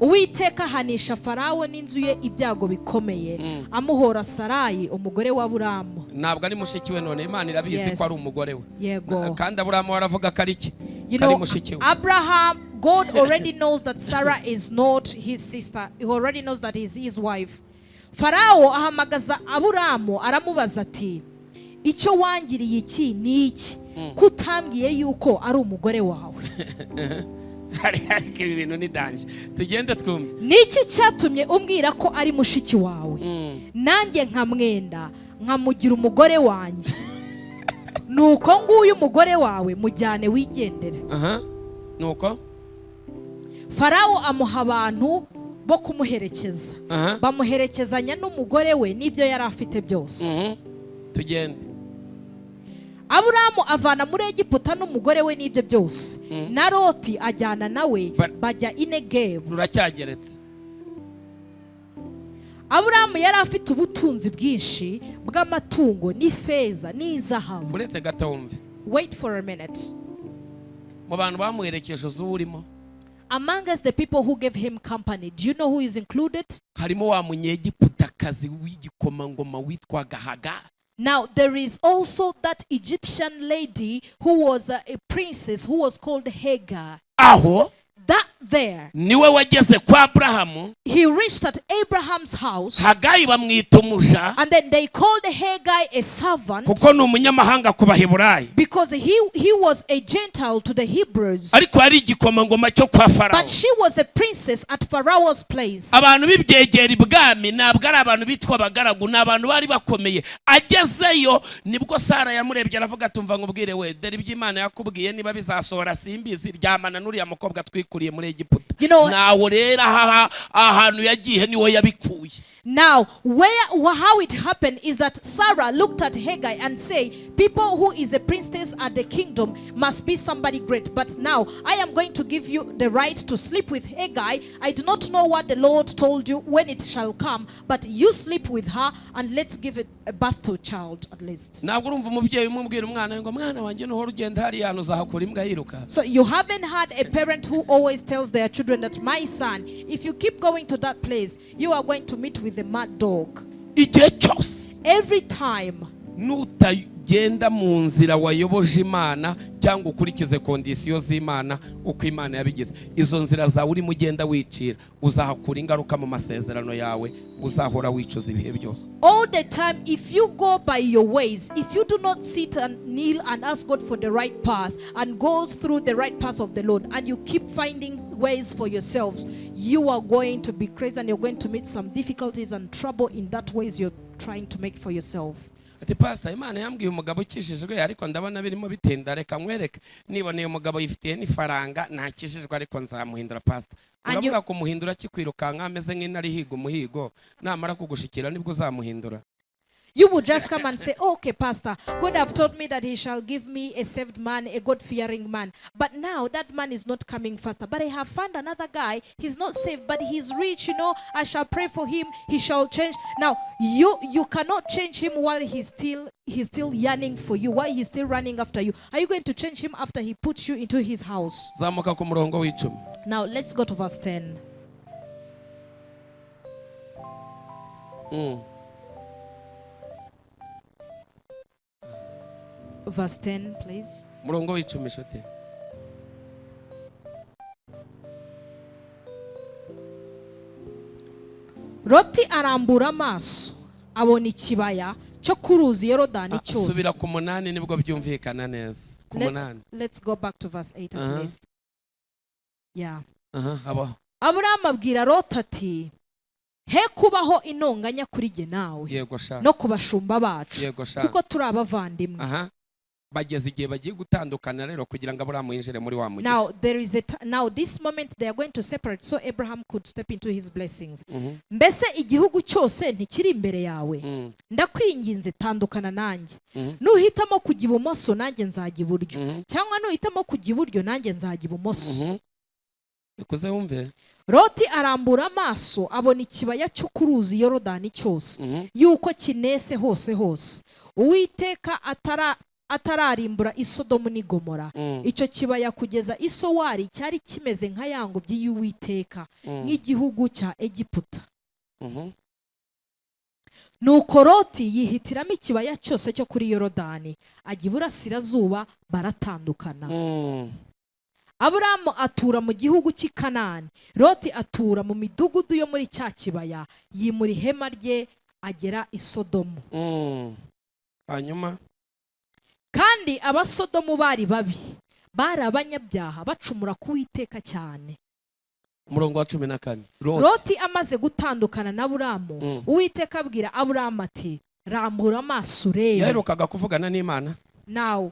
Uwiteka hanisha Farawo n'inzu ye ibyago bikomeye, amuhora Sarayi umugore wa Aburahamu. Ntabwo ari mushiki we none Imana irabizi ko ari umugore we. Yego. Kandi Aburahamu aravuga ko ari iki? Kari mushiki we. Abraham, God already knows that Sarah is not his sister. He already knows that is his wife. Farawo ahamagaza Aburahamu aramubaza ati, icyo wangiriye iki ni iki? Kutambwiye yuko ari umugore wawe. Ariko ibi bintu ni danje. Tugende twumve. Niki cyatumye umbwira ko ari mushiki wawe? Nanjye nkamwenda, nkamugira umugore wanjye. Nuko nguyu umugore wawe mujyane wigendere. Nuko Farawo amuha abantu bo kumuherekeza. Bamuherekezanya n'umugore we n'ibyo yari afite byose. Tugende. Aburahamu avana muri Egiputa n'umugore we n'ibyo byose. Na Loti ajyana nawe bajya i Negevu. Ruracyageretse. Aburahamu yari afite ubutunzi bwinshi bw'amatungo n'ifeza n'izahabu. Uretse gato wumve. Wait for a minute. Mu bantu bamuherekeje urimo. Among us the people who gave him company, do you know who is included? Harimo wa munyegiputakazi w'igikomangoma witwaga Hagar. Now there is also that Egyptian lady who was a princess who was called Hagar. Aho That there, niwe wageze kwa Abrahamu. He reached at Abraham's house. Hagai bamwita umuja. And then they called Hagar a servant. Kuko ni umunyamahanga ku Baheburayo. Because he was a Gentile to the Hebrews. Ariko ari igikomangoma cyo kwa Farawo. But she was a princess at Pharaoh's place. Abantu bibyegera ibwami ntabwo ari abantu bitwa abagaragu, ni abantu bari bakomeye. Agezeyo nibwo Sara yamurebye aravuga tumva ngubwire we, dore iby'Imana yakubwiye niba bizasohora simbizi, ryamana n'uriya mukobwa twikuriye muri Egiputa. Nawo rero ahantu yagiye niwe yabikuye. Now, how it happened is that Sarah looked at Hagar and say, people who is a princess at the kingdom must be somebody great. But now, I am going to give you the right to sleep with Hagar. I do not know what the Lord told you when it shall come, but you sleep with her and let's give it a birth to a child at least. So you haven't had a parent who always tells their children that, my son, if you keep going to that place, you are going to meet with a mad dog. Every time. Nutagenda mu nzira wayoboje Imana cyangwa ukurikize kondisiyo z'Imana uko Imana yabigize, izo nzira zawe uri mugenda wicira uzahakura ingaruka mu masezerano yawe, uzahora wicuza ibihe byose. All the time, if you go by your ways, if you do not sit and kneel and ask God for the right path and go through the right path of the Lord, and you keep finding ways for yourselves, you are going to be crazy and you're going to meet some difficulties and trouble in that ways you're trying to make for yourself. Ati pastor, Imana yambwiye umugabo ukishijwe ariko ndabona birimo bitinda, reka nkwereke niboneye umugabo yifitiye n'ifaranga ntakishijwe ariko nzamuhindura pastor. Uravuga ko muhindura kikwirukanka ameze nk'intari higa umuhigo, namara kugushikira nibwo uzamuhindura. You would just come and say, okay, Pastor, God have told me that he shall give me a saved man, a God-fearing man. But now that man is not coming faster. But I have found another guy. He's not saved, but he's rich, I shall pray for him. He shall change. Now, you cannot change him while he's still yearning for you, while he's still running after you. Are you going to change him after he puts you into his house? Now, let's go to verse 10. Verse 10, please. Loti arambura amaso abona ikibaya cyo kuruzi Yorodani cyose. Subira ku munani nibwo byumvikana neza. Ku munani. Let's go back to verse 8 at least. Yeah. Abraham abwira Loti ati, he kubaho inonganya kuri jye nawe no kubashumba bacu kuko turi abavandimwe. Bageze igihe bagiye gutandukana rero kugira ngo Abraham yinjire muri wa mugisha. Now this moment they are going to separate so Abraham could step into his blessings. Mbese igihugu cyose ntikiri imbere yawe, ndakwinginze tandukana nanjye. Nuhitamo kujya ibumoso nanjye nzajya iburyo, cyangwa nuhitamo kujya iburyo nanjye nzajya ibumoso. Ikuze wumve. Loti arambura amaso abona ikibaya cyo kuruzi Yorodani cyose, yuko kinese hose hose. Uwiteka atararimbura Isodomu ni Gomora. Icyo kibaya kugeza Isowari cyari kimeze nka yango by'Uwiteka, nk'igihugu cya Egiputa. Nuko Loti yihitiramo ikibaya cyose cyo kuri Yorodani, ajya iburasirazuba, baratandukana. Aburamu atura mu gihugu cy'i Kanani, Loti atura mu midugudu yo muri cya kibaya, yimura ihema rye agera i Sodomu. Hanyuma kandi abasodomu bari babi, bari abanyabyaha, bacumura ku Uwiteka cyane. Umurongo wa 14. Loti amaze gutandukana na Aburamu, Uwiteka abwira Aburamu ati, rambura amaso urebe. Yaherukaga kuvugana n'Imana. Now,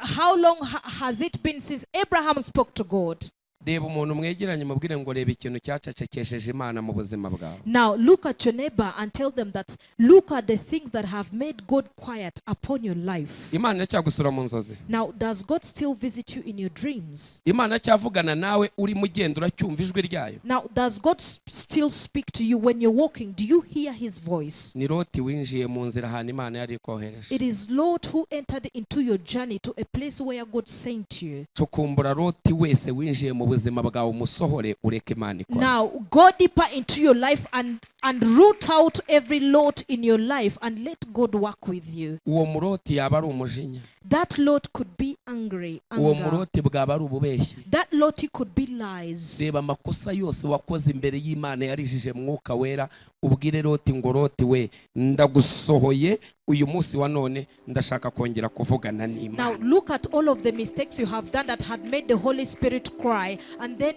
how long has it been since Abraham spoke to God? Reba umuntu mwegeranye mubwire ngo reba ikintu cyacecekesheje Imana mu buzima bwawe. Now look at your neighbor and tell them that look at the things that have made God quiet upon your life. Imana cyagusura mu nzozi. Now does God still visit you in your dreams? Imana cyavugana nawe uri mugendura cyumva ijwi ryayo. Now does God still speak to you when you're walking? Do you hear his voice? Ni Loti winjiye mu nzira hano Imana yari kohereje. It is Lord who entered into your journey to a place where God sent you. Cukumbura Loti wese winjiye mu buzima bwawe umusohore ureke Imana ikora. Now go deeper into your life and root out every lot in your life and let God work with you. Uwo muroti yaba ari umujinya. That lot could be angry, Uwo muroti bwaba ari ububeshyi. That lot could be lies. Reba amakosa yose wakoze imbere y'Imana yarijije mwuka wera, ubwire Loti ngo Loti we ndagusohoye uyu munsi wa none ndashaka kongera kuvugana n'Imana. Now look at all of the mistakes you have done that had made the Holy Spirit cry, and then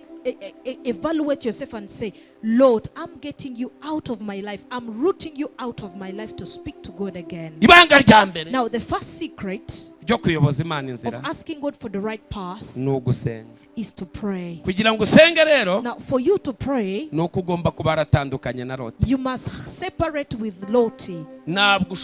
evaluate yourself and say, Lord, I'm getting you out of my life. I'm rooting you out of my life to speak to God again. Now the first secret of asking God for the right path is to pray. Now for you to pray, you must separate with Loti. You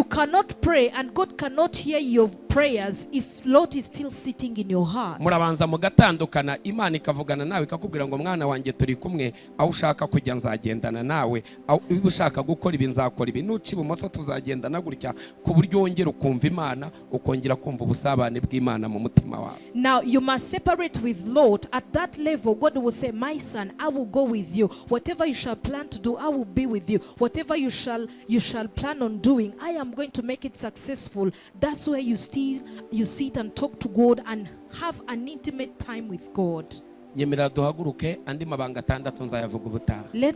cannot pray and God cannot hear your prayers if Lot is still sitting in your heart. Murabanza mugatandukana, Imana ikavugana nawe ikakubwira ngo mwana wanjye turi kumwe, aho ushaka kujya nzagendana nawe, aho ushaka gukora ibi nzakora ibi, nuci ibumoso tuzagendana gutya, ku buryo wongera ukumva Imana, ukongera kumva ubusabane bw'Imana mu mutima wawe. Now you must separate with Lot. At that level God will say, my son, I will go with you. Whatever you shall plan to do, I will be with you. Whatever you shall plan on doing, I am going to make it successful. That's where you sit and talk to God and have an intimate time with God. Let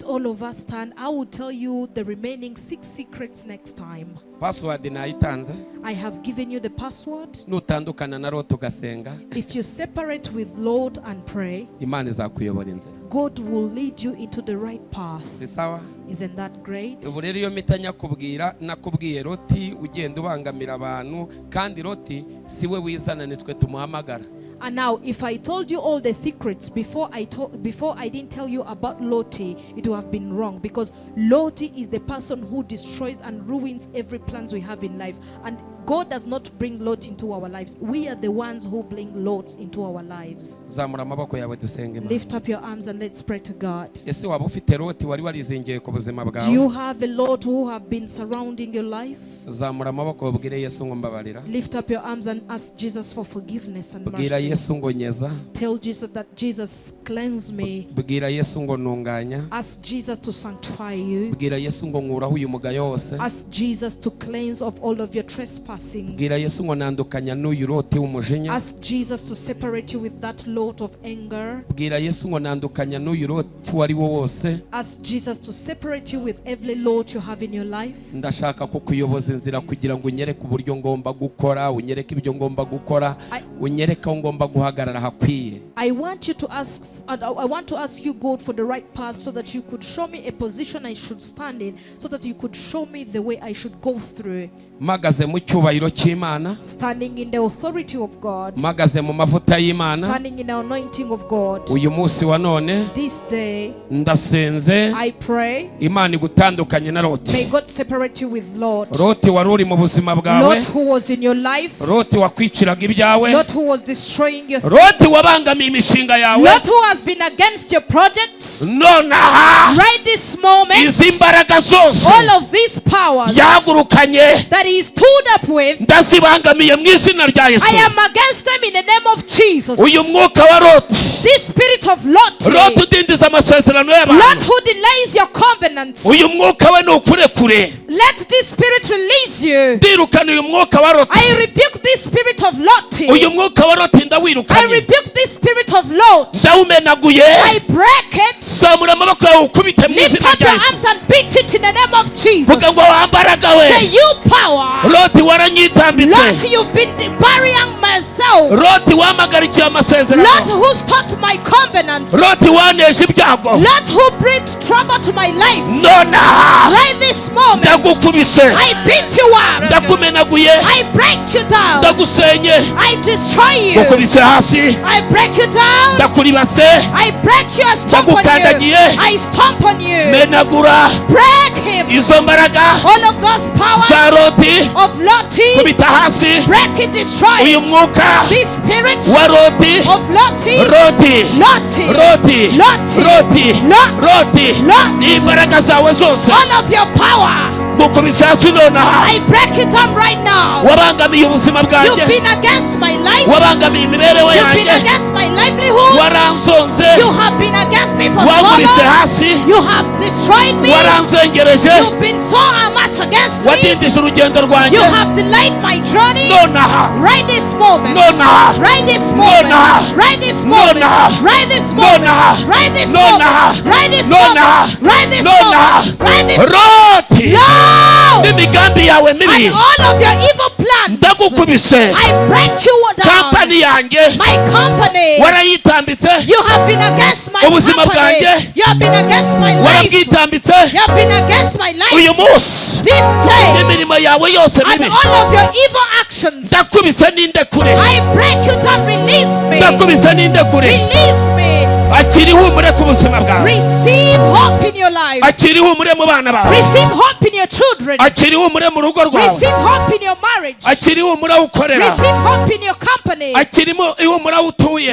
all of us stand. I will tell you the remaining 6 secrets next time. Password I have given you the password. If you separate with Lord and pray, God will lead you into the right path. Isn't that great? And now, if I told you all the secrets before I didn't tell you about Lottie, it would have been wrong, because Lottie is the person who destroys and ruins every plans we have in life. And God does not bring Lot into our lives. We are the ones who bring Lots into our lives. Lift up your arms and let's pray to God. Do you have a Lot who have been surrounding your life? Lift up your arms and ask Jesus for forgiveness and mercy. Tell Jesus that Jesus cleanse me. Ask Jesus to sanctify you. Ask Jesus to cleanse of all of your trespassings. Ask Jesus to separate you with that lot of anger. Ask Jesus to separate you with every lot you have in your life. I want to ask you, God, for the right path, so that you could show me a position I should stand in, so that you could show me the way I should go through. Standing in the authority of God. Standing in the anointing of God. This day, I pray, may God separate you with Lot. Lot who was in your life. Lot who was destroying your things. Lot who has been against your projects. Right this moment, all of these powers that he stood up with, I am against them in the name of Jesus. This spirit of Lot who delays your covenants, let this spirit release you. I rebuke this spirit of Lot. I rebuke this spirit of Lot. I break it. Lift up your arms and beat it in the name of Jesus. Say, you power, Lot, you've been burying myself. Lot who stopped my covenants. Lot who brought trouble to my life. Right this moment, I beat you up. I break you down. I destroy you. I break you down. I break you. I stomp on you. I stomp on you. Break him. All of those powers of Lottie, break it, destroy it. This spirit of Lottie, all of your power, I break it down right now. You've been against my life. You've been against my livelihood. You have been against me for so long. You have destroyed me. You've been so much against me. You have delayed my journey. Right this moment. Right this moment. Right this moment. Right this moment. Right this moment. Right this moment. Right this moment. Right this moment. And all of your evil plans, I break you down. My company, you have been against my company. You have been against my life. You have been against my life. This day, and all of your evil actions, I break you down. Release me. Release me. Receive hope in your life. Receive hope in your children. Receive hope in your marriage. Receive hope in your company.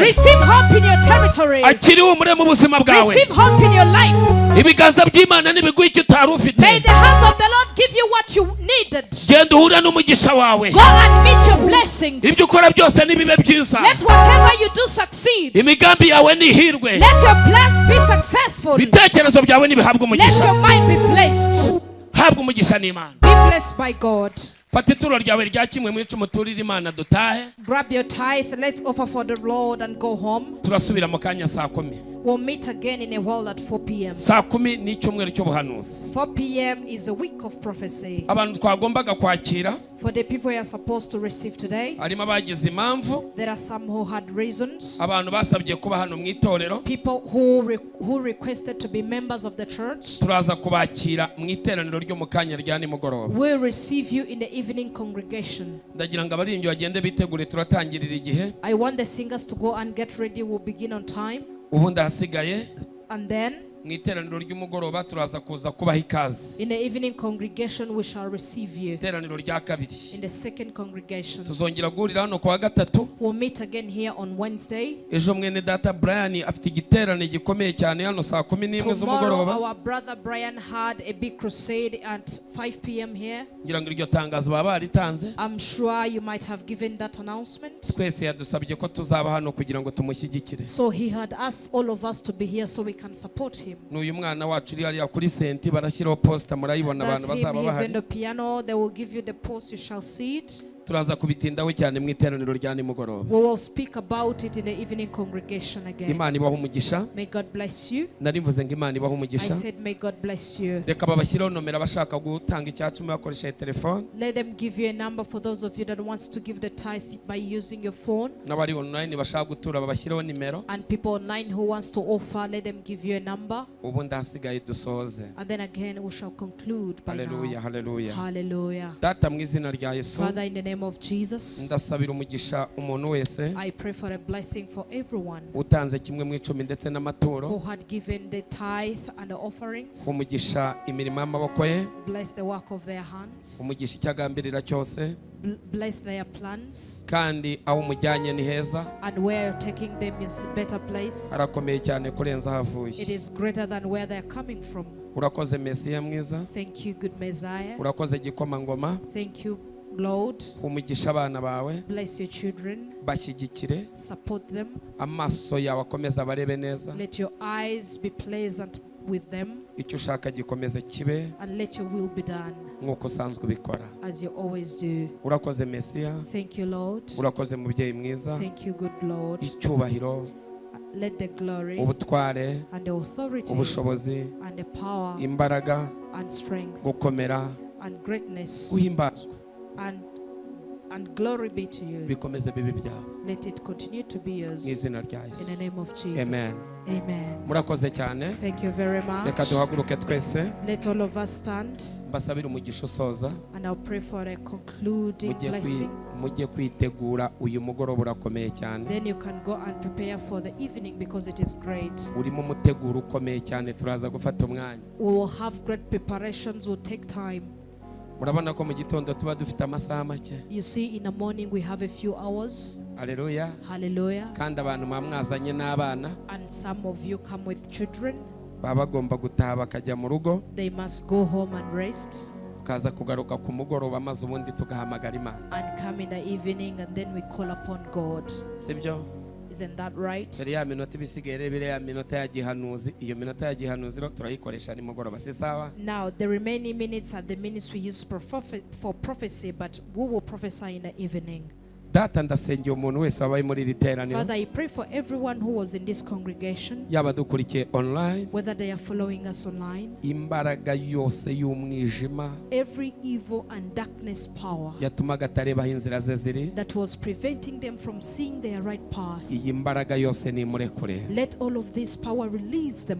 Receive hope in your territory. Receive hope in your life. May the hands of the Lord give you what you needed. Go and meet your blessings. Let whatever you do succeed. Let your plans be successful. Let your mind be blessed. Be blessed by God. Grab your tithe. Let's offer for the Lord and go home. We'll meet again in a while at 4 p.m. saa 10 ni icyumweru cy'ubuhanuzi. 4 p.m. is a week of prophecy. Abantu twagombaga kwakira, For the people you are supposed to receive today, harimo abagize impamvu, there are some who had reasons. abantu basabye kuba hano mu itorero, People who requested to be members of the church. turaza kubakira mu iteraniro ryo mu kanya rya nimugoroba. We'll receive you in the evening congregation. Ndagira ngo abaririmbyi bagende bitegure, turatangirira igihe. I want the singers to go and get ready. We'll begin on time. Ubundi ahasigaye And then mu iteraniro ry'umugoroba turaza kuza kubaha ikaze. in the evening congregation we shall receive you. Iteraniro rya kabiri In the second congregation tuzongera guhurira hano kuwa gatatu. we'll meet again here on Wednesday. Ejo mwene data Brian afite igiterane gikomeye cyane hano saa 11 Tomorrow z'umugoroba. our brother Brian had a big crusade at 5 p.m. here. Ngira ngo iryo tangazo baba baritanze. I'm sure you might have given that announcement. Twese yadusabye ko tuzaba hano kugira ngo tumushyigikire. So he had asked all of us to be here so we can support him. N'uyu mwana wacu uri hariya kuri senti barashyiraho posta, murayibona abantu That's him. bazaba He's bahari. in the piano. They will give you the post. You shall see it. Turaza kubitindaho cyane mu iteraniro rya nimugoroba. We will speak about it in the evening congregation again. Imana ibaho umugisha. May God bless you. Nari mvuze ngo Imana ibaho I umugisha. said may God bless you. Reka babashyireho nomero abashaka gutanga icyacumi bakoresheje telefone, Let them give you a number for those of you that wants to give the tithe by using your phone. n'abari online bashaka gutura babashyireho nimero. And people online who wants to offer, let them give you a number. Ubundi hasigaye dusoze. And then again we shall conclude by Haleluya, now. haleluya. Hallelujah. Data mu izina rya Yesu, Father, in the name of Jesus, ndasabira umugisha umuntu wese I pray for a blessing for everyone utanze kimwe mu icumi ndetse n'amaturo, who had given the tithe and the offerings. umugisha imirimo y'amaboko ye, Bless the work of their hands. umugisha icyagambirira cyose, Bless their plans. kandi aho umujyanye ni heza, And where you're taking them is a better place. arakomeye cyane kurenza It ahavuye. is greater than where they're coming from. Urakoze Mesiya mwiza, Thank you, good Messiah. urakoze gikomangoma, Thank you, Lord. umugisha abana bawe, Bless your children. bashyigikire, Support them. amaso yawe akomeza abarebe neza, Let your eyes be pleasant with them. icyo ushaka gikomeze kibe And let your will be done nk'uko usanzwe ubikora. as you always do. Urakoze Mesiya, Thank you, Lord. urakoze mubyeyi mwiza, Thank you, good Lord. icyubahiro, Let the glory ubutware, and the authority ubushobozi, and the power imbaraga, and strength gukomera, and greatness guhimbazwa and glory be to you. bikomeze bibi byawe Let it continue to be mu yours. izina rya In Yesu. the name of Jesus. Amen. Amen. Murakoze cyane. Thank you very Reka much. duhaguruke twese, Let all of us stand mbasabire umugisha usoza. and I'll pray for a concluding blessing. Mujye kwitegura, uyu mugoroba urakomeye cyane. Then you can go and prepare for the evening because it is great. Urimo umuteguro ukomeye cyane, turaza gufata umwanya. We will have great preparations, will take time. Murabona ko mu gitondo tuba dufite amasaha make. You see, in the morning we have a few hours. Haleluya. Hallelujah. Kandi abantu mwazanye n'abana And some of you come with children. baba bagomba gutaha bakajya mu rugo, They must go home and rest ukaza kugaruka ku mugoroba maze ubundi tugahamagara Imana. and come in the evening and then we call upon God. Sibyo? Isn't that right? Dore ya minota ibisigaye rero ya minota ya gihanuzi, iyo minota ya gihanuzi rero turayikoresha nimugoroba, si sawa? Now, the remaining minutes are the minutes we use for prophecy, but we will prophesy in the evening. Data ndasengeye umuntu wese wabaye muri iri teraniro, Father, I pray for everyone who was in this congregation, yaba dukurikiye online, whether they are following us online, imbaraga yose y'umwijima every evil and darkness power yatumaga atarebaho inzira ze ziri, that was preventing them from seeing their right path. iyi mbaraga yose nimurekure. Let all of this power release them.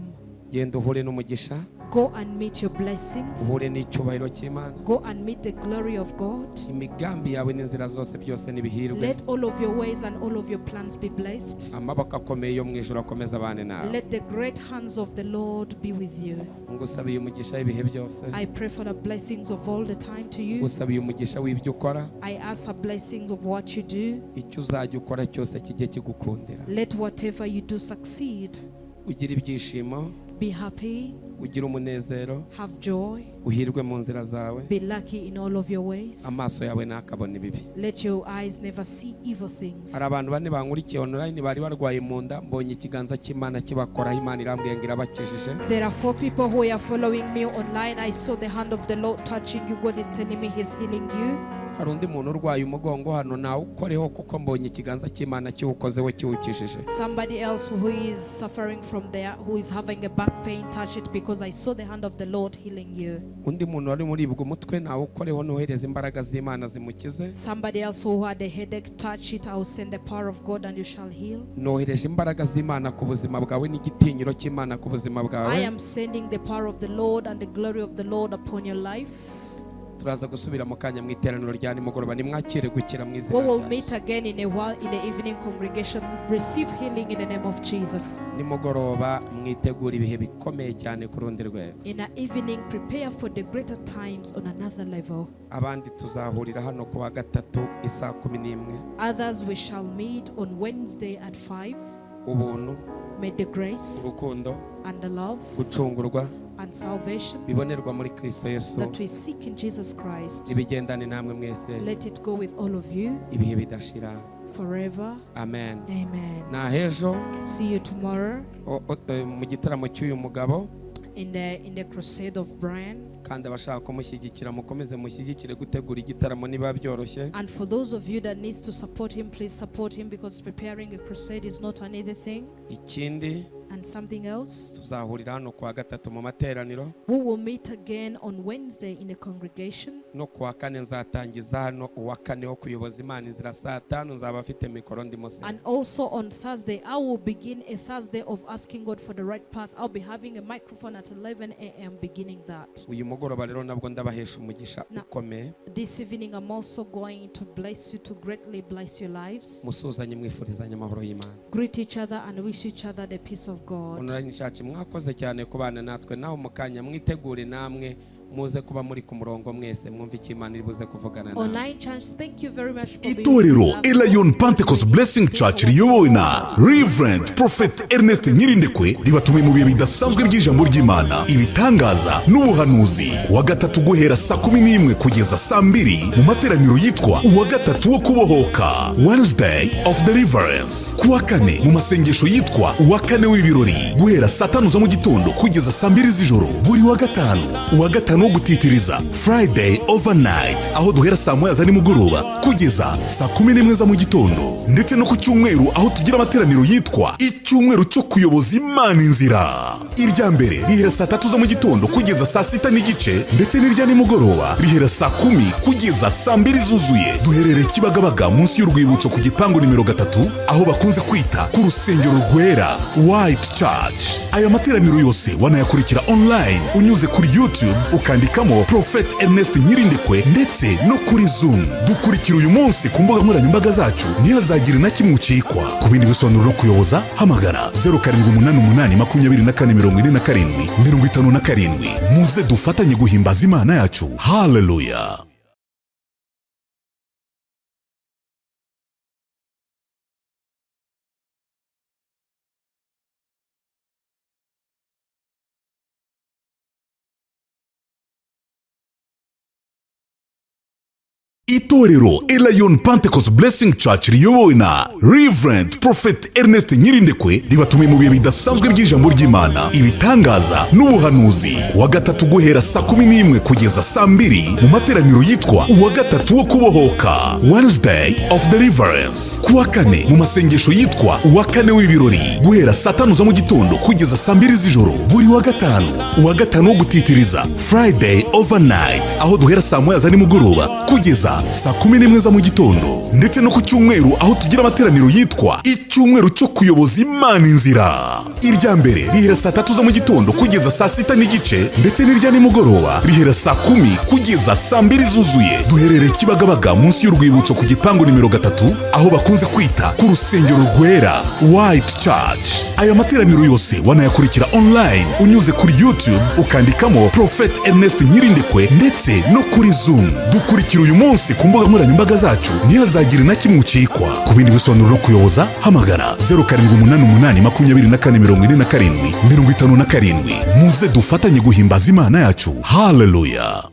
Genda uhure n'umugisha, Go and meet your blessings. uhure n'icyubahiro cy'Imana, Go and meet the glory of God. imigambi yawe n'inzira zose byose nibihirwe, Let all of your ways and all of your plans be blessed. amaboko akomeye yo mu ijuru akomeza abane nawe. Let the great hands of the Lord be with you. Ngusabiye umugisha w'ibihe byose, I pray for the blessings of all the time to you. ngusabiye umugisha w'ibyo ukora, I ask for blessings of what you do. icyo uzajya ukora cyose kijye kigukundira. Let whatever you do succeed. Ugira ibyishimo, Be happy, ugira umunezero, have joy, uhirwe mu nzira zawe, be lucky in all of your ways. amaso yawe ntakabone ibibi. Let your eyes never see evil things. Hari abantu bane bankurikiye online bari barwaye mu nda, mbonye ikiganza cy'Imana kibakoraho, Imana irambwiye ngo irabakijije. There are 4 people who are following me online. I saw the hand of the Lord touching you. God is telling me He's healing you. hari undi muntu urwaye umugongo hano nawe ukoreho kuko mbonye ikiganza cy'Imana kiwukozeho kiwukishije. Somebody else who is suffering from there, who is having a back pain, touch it because I saw the hand of the Lord healing you. Undi muntu wari muri ibwo mutwe nawe ukoreho nohereza imbaraga z'Imana zimukize. Somebody else who had a headache, touch it. I will send the power of God and you shall heal. Nohereje imbaraga z'Imana ku buzima bwawe n'igitinyiro cy'Imana ku buzima bwawe. I am sending the power of the Lord and the glory of the Lord upon your life. Turaza gusubira mu kanya mu iteraniro rya nimugoroba nimwakire gukira mu izina We rya will Yesu. meet again in a while in the evening congregation. Receive healing in the name of Jesus. Nimugoroba mwitegura ibihe bikomeye cyane ku rundi rwego. In the evening, prepare for the greater times on another level. Abandi tuzahurira hano ku wa gatatu isaa 11. Others we shall meet on Wednesday at 5. Ubuntu, May the grace urukundo, and the love gucungurwa and salvation bibonerwa muri Kristo Yesu. that we seek in Jesus Christ, Ibigendane namwe mwese. let it go with all of you Ibihe bidashira. forever. Amen. Amen. Na hejo See you tomorrow mu gitaramo cy'uyu mugabo in the crusade of Brian. kandi abashaka kumushyigikira mukomeze mushyigikire gutegura igitaramo niba byoroshye. And for those of you that needs to support him, please support him because preparing a crusade is not an easy thing. Ikindi And something else, tuzahurira hano ku wa gatatu mu materaniro we will meet again on Wednesday in the congregation. no ku wa kane nzatangiza hano uwa kane wo kuyoboza Imana inzira saa 5 nzaba afite mikoro ndimo se. And also on Thursday, I will begin a Thursday of asking God for the right path. I'll be having a microphone at 11 a.m. beginning that. Uyu mugoroba rero nabwo ndabahesha umugisha ukomeye. This evening, I'm also going to bless you, to greatly bless your lives. Musuzanye mwifurizanye amahoro y'Imana. Greet each other and wish each other the peace of God. Online church mwakoze cyane kubana natwe naho mukanya mwitegure namwe muze kuba muri ku murongo mwese mwumva icyo Imana iribuze kuvugana nawe. Online church, thank you very much for being Itorero with us. Elayon Pentecost Blessing Church riyobowe na Reverend Prophet Ernest NYIRINDEKWE ribatumiye mu bihe bidasanzwe by'ijambo ry'Imana, ibitangaza n'ubuhanuzi. Wa gatatu guhera saa 11 kugeza saa 2 mu materaniro yitwa uwa gatatu wo kubohoka, Wednesday of Deliverance. Kuwa kane mu masengesho yitwa uwa kane w'ibirori guhera saa 5 za mu gitondo kugeza saa 2 z'ijoro. Buri wa gatanu uwa gatanu wo gutitiriza, Friday overnight, aho duhera saa 1 za nimugoroba kugeza saa 11 za mu gitondo. Ndetse no ku cyumweru aho tugira amateraniro yitwa icyumweru cyo kuyoboza Imana inzira. Irya mbere rihera saa 3 za mu gitondo kugeza saa 6 n'igice, ndetse n'irya nimugoroba rihera saa 10 kugeza saa 2 zuzuye. Duherereye Kibagabaga munsi y'urwibutso ku gipangu nimero 3, aho bakunze kwita ku rusengero rwera White Church. Aya materaniro yose wanayakurikira online unyuze kuri YouTube ukandikamo Prophet Ernest NYIRINDEKWE ndetse no kuri Zoom. Dukurikira uyu munsi ku mbuga nkoranyambaga zacu, ntihazagire na kimwe ucikwa. Ku bindi bisobanuro no kuyoboza hamagara 0788244757. Muze dufatanye guhimbaza Imana yacu. Hallelujah. Itorero Elayon Pentecost Blessing Church riyobowe na Reverend Prophet Ernest NYIRINDEKWE ribatumiye mu bihe bidasanzwe by'ijambo ry'Imana, ibitangaza n'ubuhanuzi. Wa gatatu guhera saa 11 kugeza saa 2 mu materaniro yitwa uwa gatatu wo kubohoka, Wednesday of Deliverance. Kuwa kane mu masengesho yitwa uwa kane w'ibirori guhera saa 5 za mu gitondo kugeza saa 2 z'ijoro. Buri wa gatanu uwa gatanu wo gutitiriza, Friday overnight, aho duhera saa 1 za nimugoroba kugeza saa 11 za mu gitondo. Ndetse no ku cyumweru aho tugira amateraniro yitwa icyumweru cyo kuyoboza Imana inzira. Irya mbere rihera saa 3 za mu gitondo kugeza saa 6 n'igice, ndetse n'irya nimugoroba rihera saa 10 kugeza saa 2 zuzuye. Duherereye Kibagabaga munsi y'urwibutso ku gipangu nimero 3, aho bakunze kwita ku rusengero rwera White Church. Aya materaniro yose wanayakurikira online unyuze kuri YouTube ukandikamo Prophet Ernest NYIRINDEKWE ndetse no kuri Zoom. Dukurikira uyu munsi ku mbuga nkoranyambaga zacu, ntihazagire na kimwe ucikwa. Ku bindi bisobanuro no kuyoboza hamagara 0788244757. Muze dufatanye guhimbaza Imana yacu. Hallelujah.